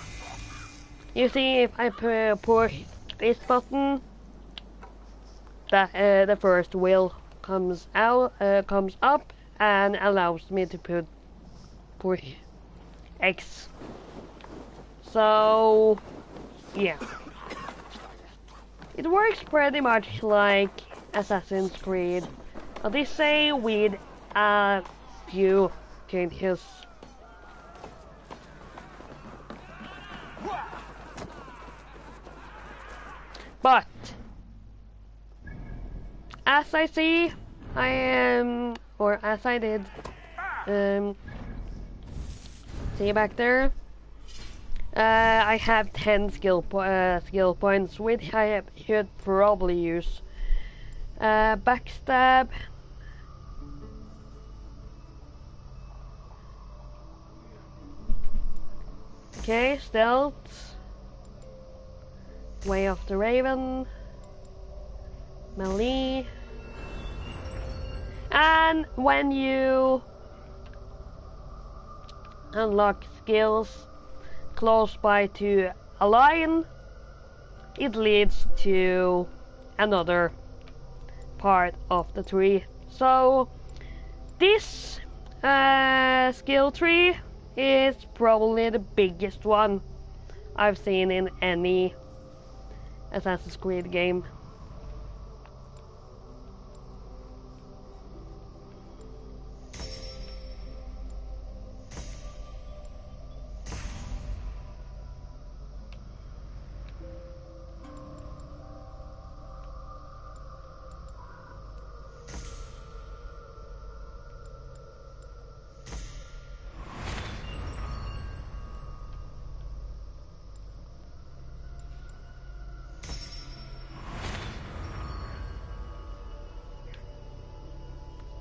Speaker 1: you see if I push this button, that the first wheel comes up and allows me to push X. So yeah, it works pretty much like Assassin's Creed Odyssey with a few changes. But as I see, I am, or as I did, see back there, I have 10 skill points, which I should probably use. Backstab. Okay, stealth. Way of the Raven. Melee. And when you unlock skills close by to a line, it leads to another part of the tree. So this skill tree is probably the biggest one I've seen in any Assassin's Creed game.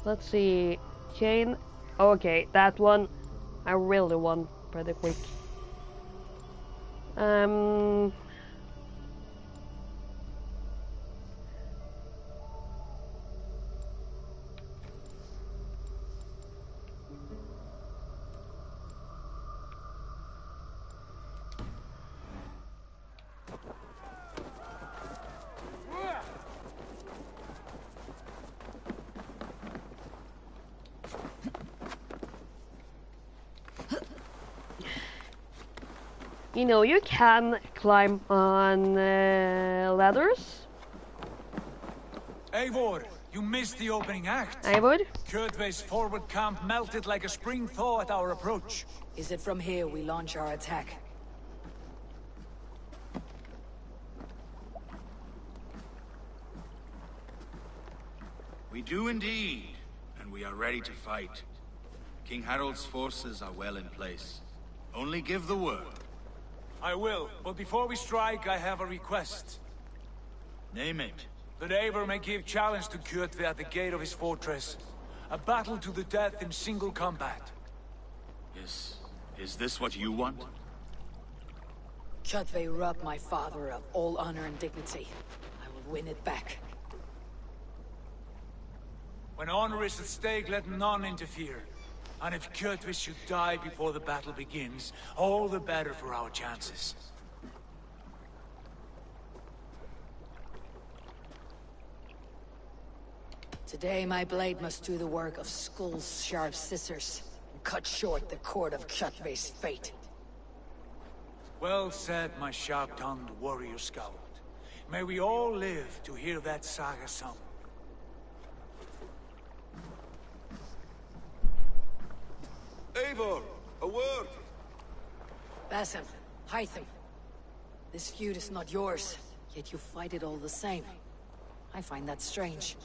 Speaker 1: Let's see, chain. Okay, that one I really want pretty quick. Um. You know, you can climb on ladders.
Speaker 7: Eivor, you missed the opening act.
Speaker 1: Eivor?
Speaker 7: Kjotve's forward camp melted like a spring thaw at our approach.
Speaker 2: Is it from here we launch our attack?
Speaker 3: We do indeed, and we are ready to fight. King Harold's forces are well in place. Only give the word.
Speaker 7: I will, but before we strike, I have a request.
Speaker 3: Name it.
Speaker 7: That Eivor may give challenge to Kjotve at the gate of his fortress. A battle to the death in single combat.
Speaker 3: Is this what you want?
Speaker 2: Kjotve robbed my father of all honor and dignity. I will win it back.
Speaker 7: When honor is at stake, let none interfere. And if Kjotve should die before the battle begins, all the better for our chances.
Speaker 2: Today my blade must do the work of Skull's sharp scissors, and cut short the cord of Kjotve's fate.
Speaker 7: Well said, my sharp-tongued warrior scout. May we all live to hear that saga sung.
Speaker 8: Eivor, a word!
Speaker 2: Basim, Hytham. This feud is not yours, yet you fight it all the same. I find that strange.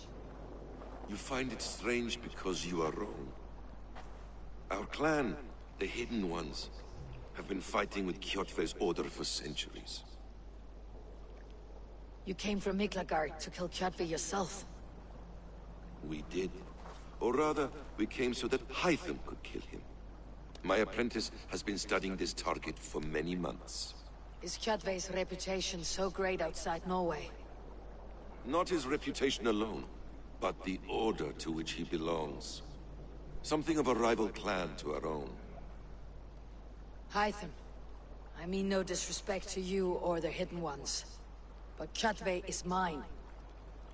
Speaker 8: You find it strange because you are wrong. Our clan, the Hidden Ones, have been fighting with Kjotve's order for centuries.
Speaker 2: You came from Miklagard to kill Kjotve yourself.
Speaker 8: We did. Or rather, we came so that Hytham could kill him. My apprentice has been studying this target for many months.
Speaker 2: Is Kjotve's reputation so great outside Norway?
Speaker 8: Not his reputation alone, but the order to which he belongs. Something of a rival clan to our own.
Speaker 2: Hytham, I mean no disrespect to you or the Hidden Ones, but Kjotve is mine.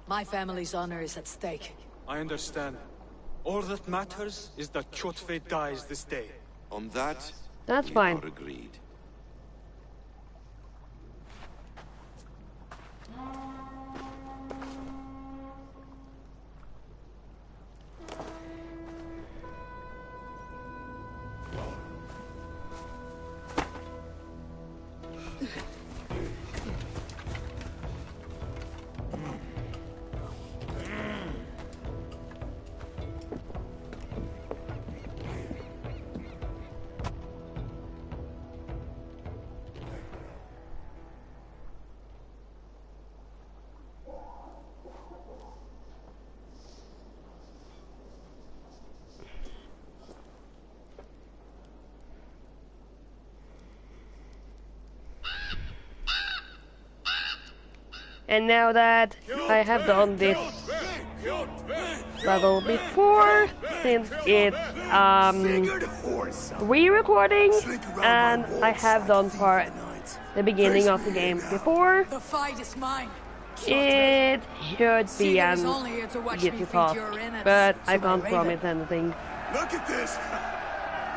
Speaker 2: My family's honor is at stake.
Speaker 9: I understand. All that matters is that Kjotve dies this day.
Speaker 8: On that,
Speaker 1: that's
Speaker 8: we
Speaker 1: fine.
Speaker 8: are agreed.
Speaker 1: And now that I have done this level before, since it's re-recording, and I have done part the beginning of the game before,
Speaker 2: The fight is mine.
Speaker 1: it should be an easy task, but I can't promise anything.
Speaker 6: Look at this!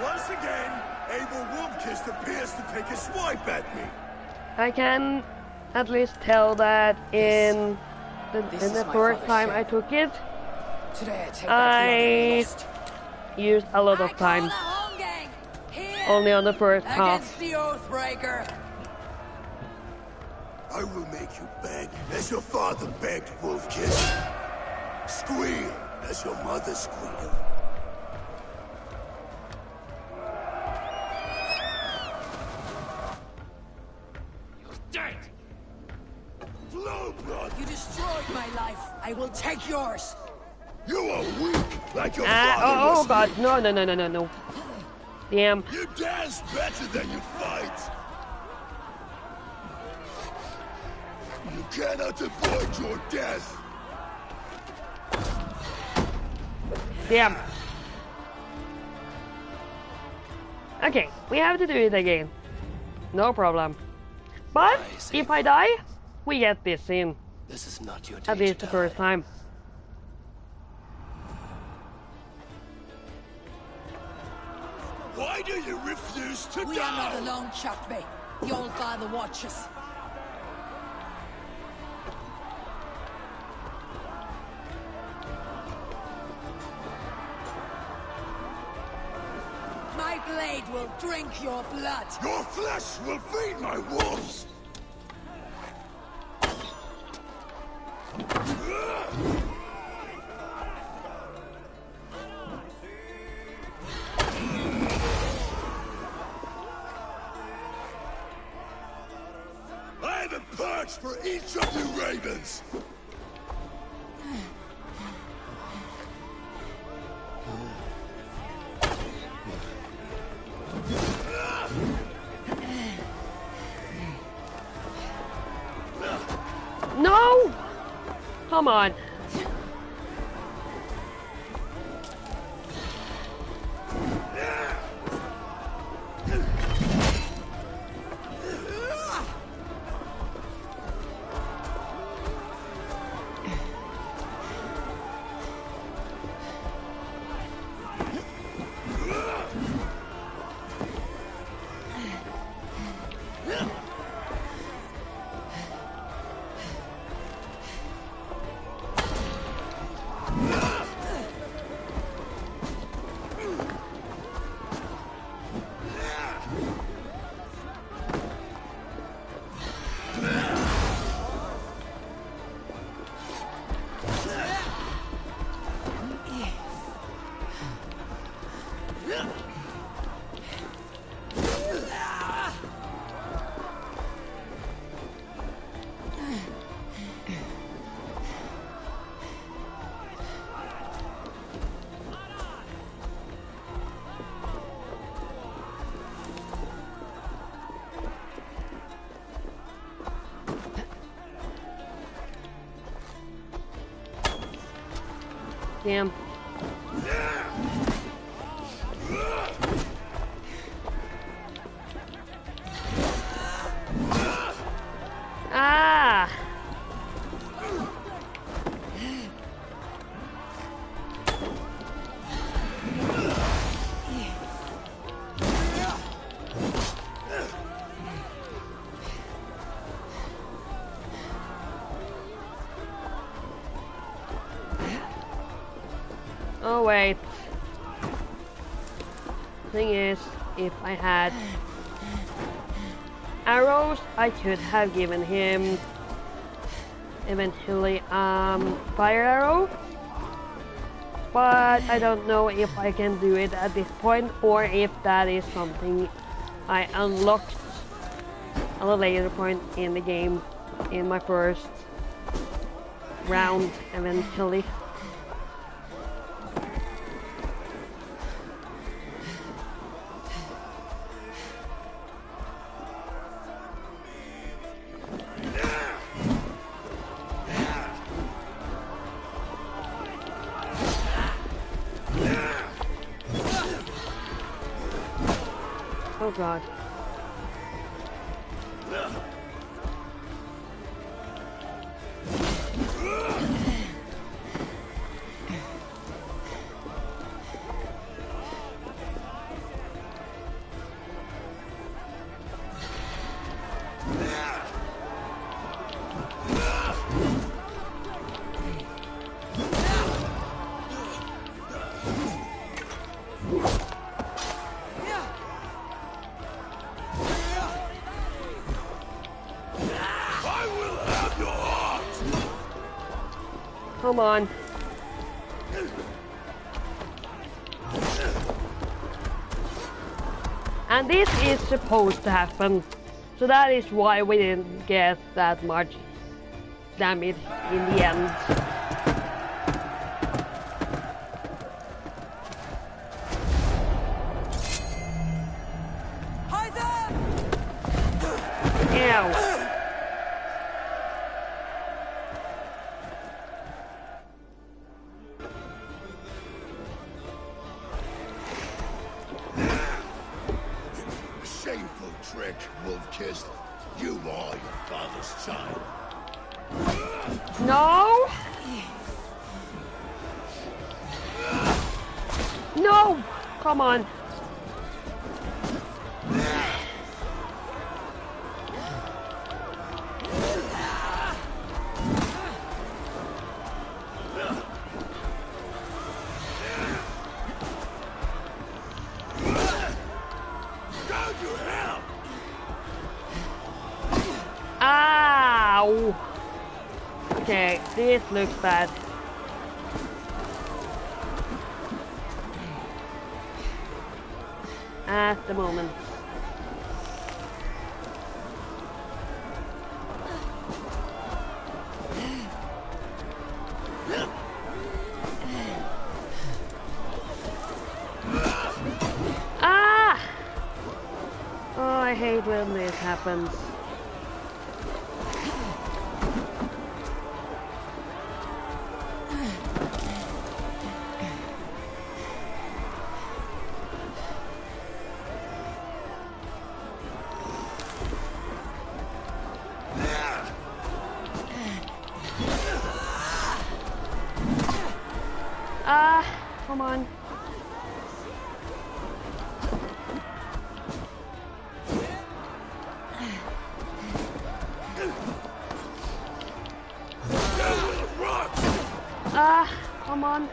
Speaker 6: Once again, Eivor Wolfkist appears to take a swipe at me.
Speaker 1: I can at least tell that in the first time I took it, I used a lot of time only on the first half.
Speaker 2: The Oathbreaker.
Speaker 6: I will make you beg as your father begged, Wolfkist. Squeal as your mother squealed.
Speaker 2: You destroyed my life. I will take yours.
Speaker 6: You are weak, like your
Speaker 1: oh god, no. Damn.
Speaker 6: You dance better than you fight. You cannot avoid your death!
Speaker 1: Damn. Okay, we have to do it again. No problem. But if I die, we get this scene.
Speaker 16: This is not your day.
Speaker 1: At least the first time.
Speaker 6: Why do you refuse to die?
Speaker 2: We are not alone, Chuckbait. The old father watches. My blade will drink your blood.
Speaker 6: Your flesh will feed my wolves! I have a perch for each of you ravens!
Speaker 1: No! Come on. Damn. Ah! Oh wait. Thing is, if I had arrows, I could have given him eventually fire arrow. But I don't know if I can do it at this point or if that is something I unlocked at a later point in the game in my first round eventually. Oh god. Come on. And this is supposed to happen. So that is why we didn't get that much damage in the end. Ow.
Speaker 6: trick, Wolf-Kissed. You are your father's child.
Speaker 1: No! No! Come on. Ow! Okay, this looks bad. At the moment. Ah! Oh, I hate when this happens. Come on. Come on.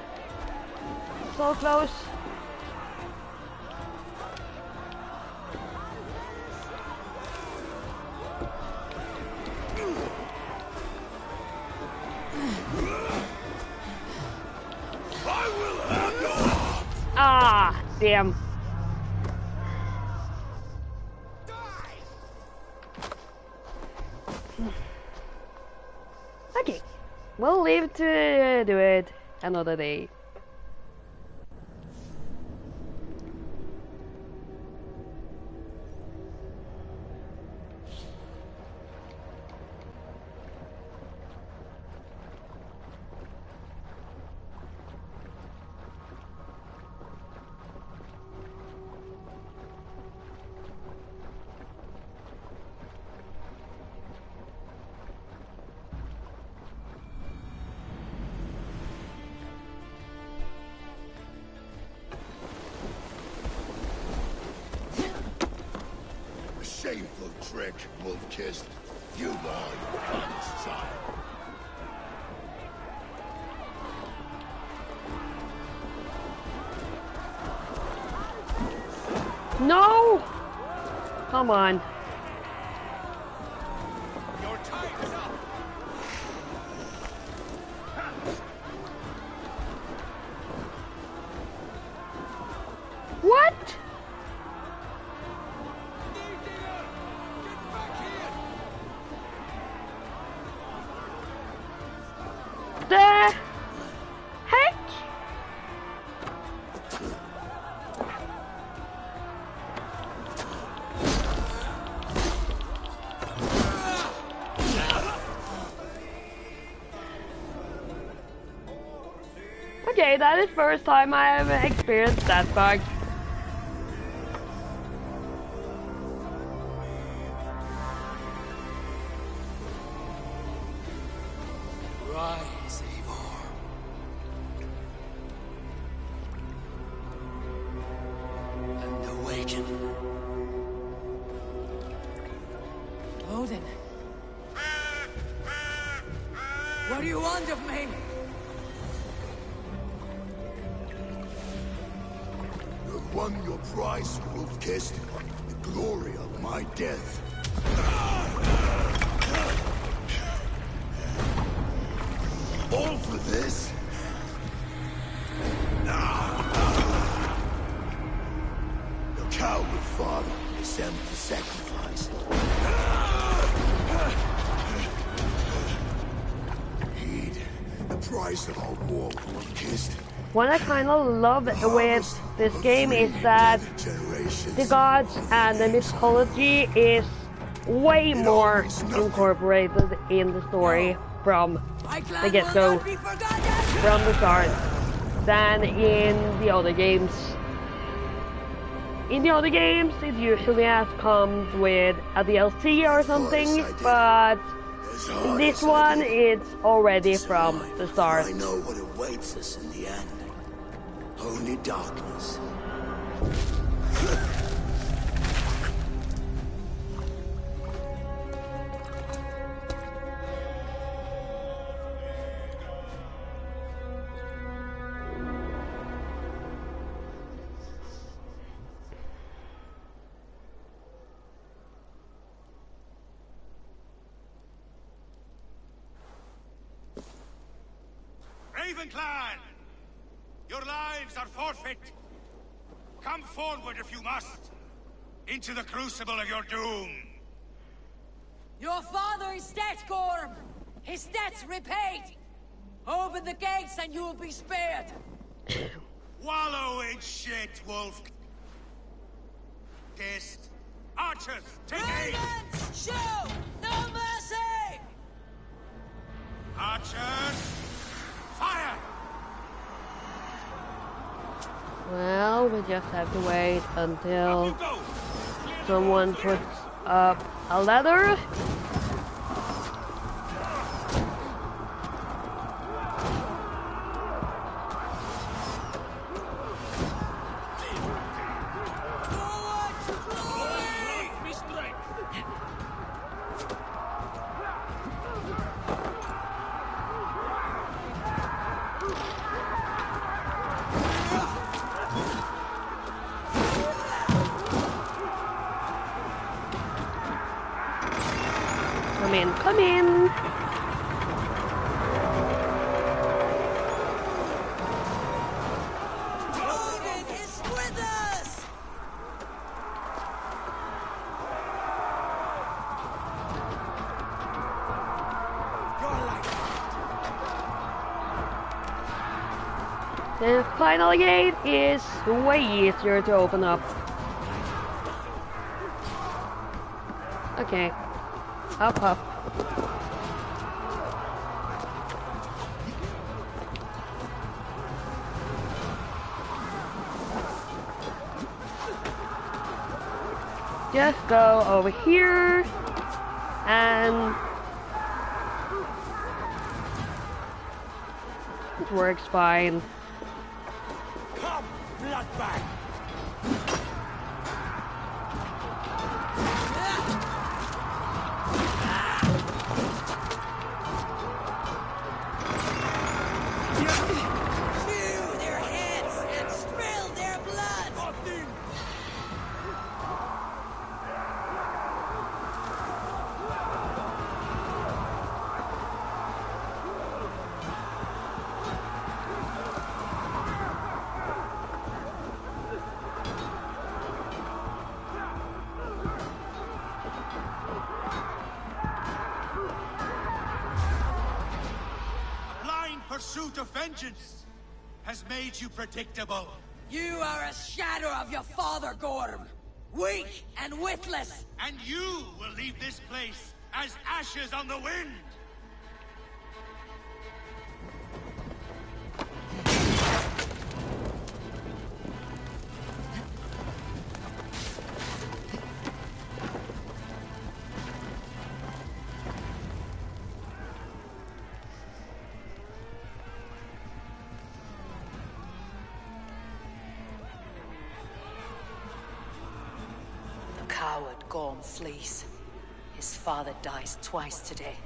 Speaker 1: So close. Ah, damn. Okay, we'll leave to do it another day.
Speaker 6: Shameful trick, Wolf-Kissed. You are your father's child.
Speaker 1: No! Come on.
Speaker 6: Your time is up.
Speaker 1: What? The heck? Okay, that is first time I have experienced that bug.
Speaker 7: Rise, Eivor. And awaken.
Speaker 2: Odin. What do you want of me?
Speaker 6: You've won your prize, Wolf-Kissed. The glory of my death. All for this? Your coward father is empty sacrifice. Heed the price of our war, Wolf-Kissed.
Speaker 1: What I kind of love with this game is that the gods and the mythology is way more incorporated in the story from the get-go, from the start, than in the other games. In the other games, it usually has comes with a DLC or something, but in this one, it's already from the start.
Speaker 6: I know what awaits us in the end. Only darkness.
Speaker 3: Clan! Your lives are forfeit! Come forward if you must! Into the crucible of your doom!
Speaker 2: Your father is dead, Gorm! His debt's repaid! Open the gates and you will be spared!
Speaker 3: Wallow in shit, wolf! Kissed! Archers, take aim!
Speaker 2: Show! No mercy!
Speaker 3: Archers! Fire!
Speaker 1: Well, we just have to wait until someone puts up a ladder. Come in.
Speaker 2: Odin is with us!
Speaker 1: The final gate is way easier to open up. Okay. Up, up. Just go over here and it works fine.
Speaker 7: Come, bloodbag!
Speaker 3: Pursuit of vengeance has made you predictable.
Speaker 2: You are a shadow of your father, Gorm. Weak and witless.
Speaker 3: And you will leave this place as ashes on the wind.
Speaker 2: Coward Gorm flees. His father dies twice today.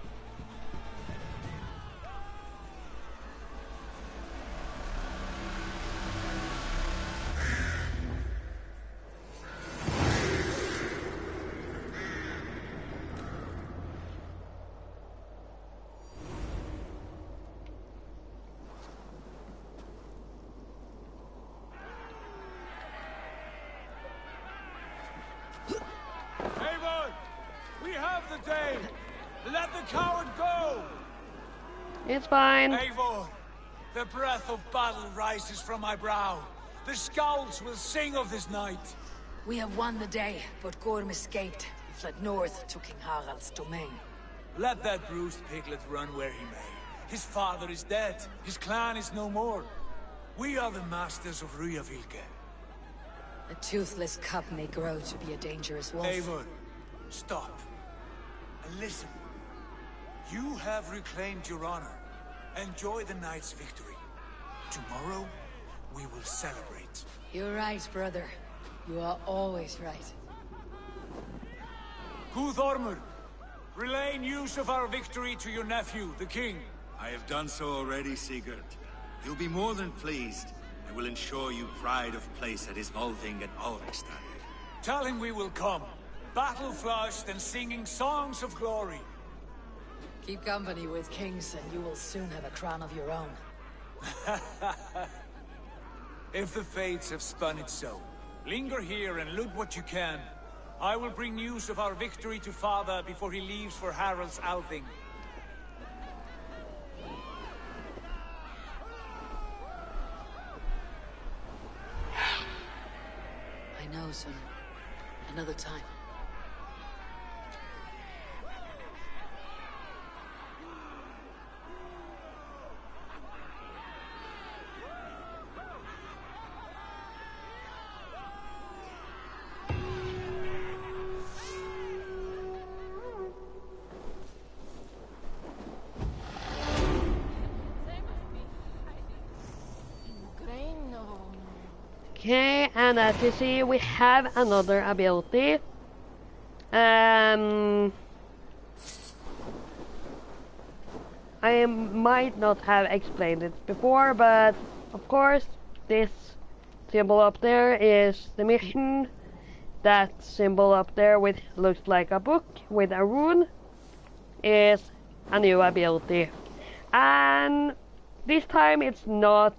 Speaker 7: Let the coward go!
Speaker 1: It's fine.
Speaker 7: Eivor, the breath of battle rises from my brow. The scouts will sing of this night.
Speaker 2: We have won the day, but Gorm escaped. He fled north to King Harald's domain.
Speaker 7: Let that bruised piglet run where he may. His father is dead. His clan is no more. We are the masters of Ryavilke.
Speaker 2: A toothless cub may grow to be a dangerous wolf.
Speaker 7: Eivor, stop. And listen. You have reclaimed your honor. Enjoy the night's victory. Tomorrow, we will celebrate.
Speaker 2: You're right, brother. You are always right.
Speaker 7: Guthormur, relay news of our victory to your nephew, the king.
Speaker 3: I have done so already, Sigurd. He'll be more than pleased. I will ensure you pride of place at his Althing at Alrikstad.
Speaker 7: Tell him we will come, battle-flushed and singing songs of glory.
Speaker 2: Keep company with kings and you will soon have a crown of your own.
Speaker 7: If the fates have spun it so, linger here and loot what you can. I will bring news of our victory to father before he leaves for Harald's Althing.
Speaker 2: I know, son. Another time.
Speaker 1: Okay, and as you see, we have another ability. I might not have explained it before, but of course, this symbol up there is the mission. That symbol up there, which looks like a book with a rune, is a new ability. And this time it's not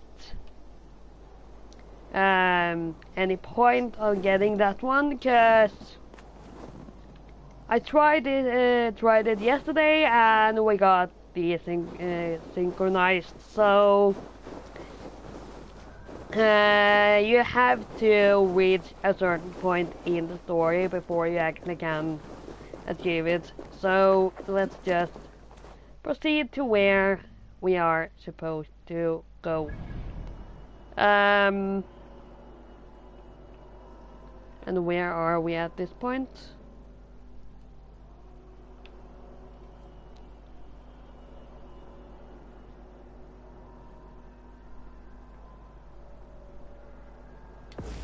Speaker 1: any point of getting that one, because I tried it yesterday and we got the synchronized. So you have to reach a certain point in the story before you actually can achieve it. So let's just proceed to where we are supposed to go. And where are we at this point?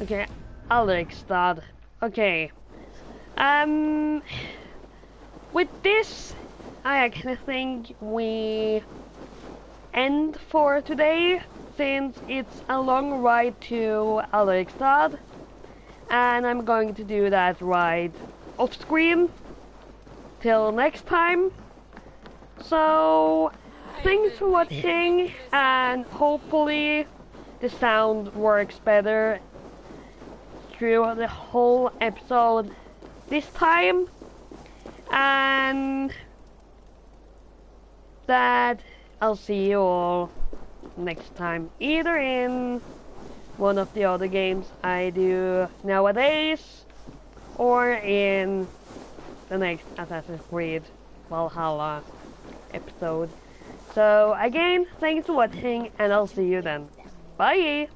Speaker 1: Okay, Alrikstad. Okay. With this, I actually think we end for today, since it's a long ride to Alrikstad. And I'm going to do that ride off screen till next time. So thanks for watching, and hopefully the sound works better through the whole episode this time, and that I'll see you all next time, either in one of the other games I do nowadays, or in the next Assassin's Creed Valhalla episode. So again, thanks for watching, and I'll see you then. Bye!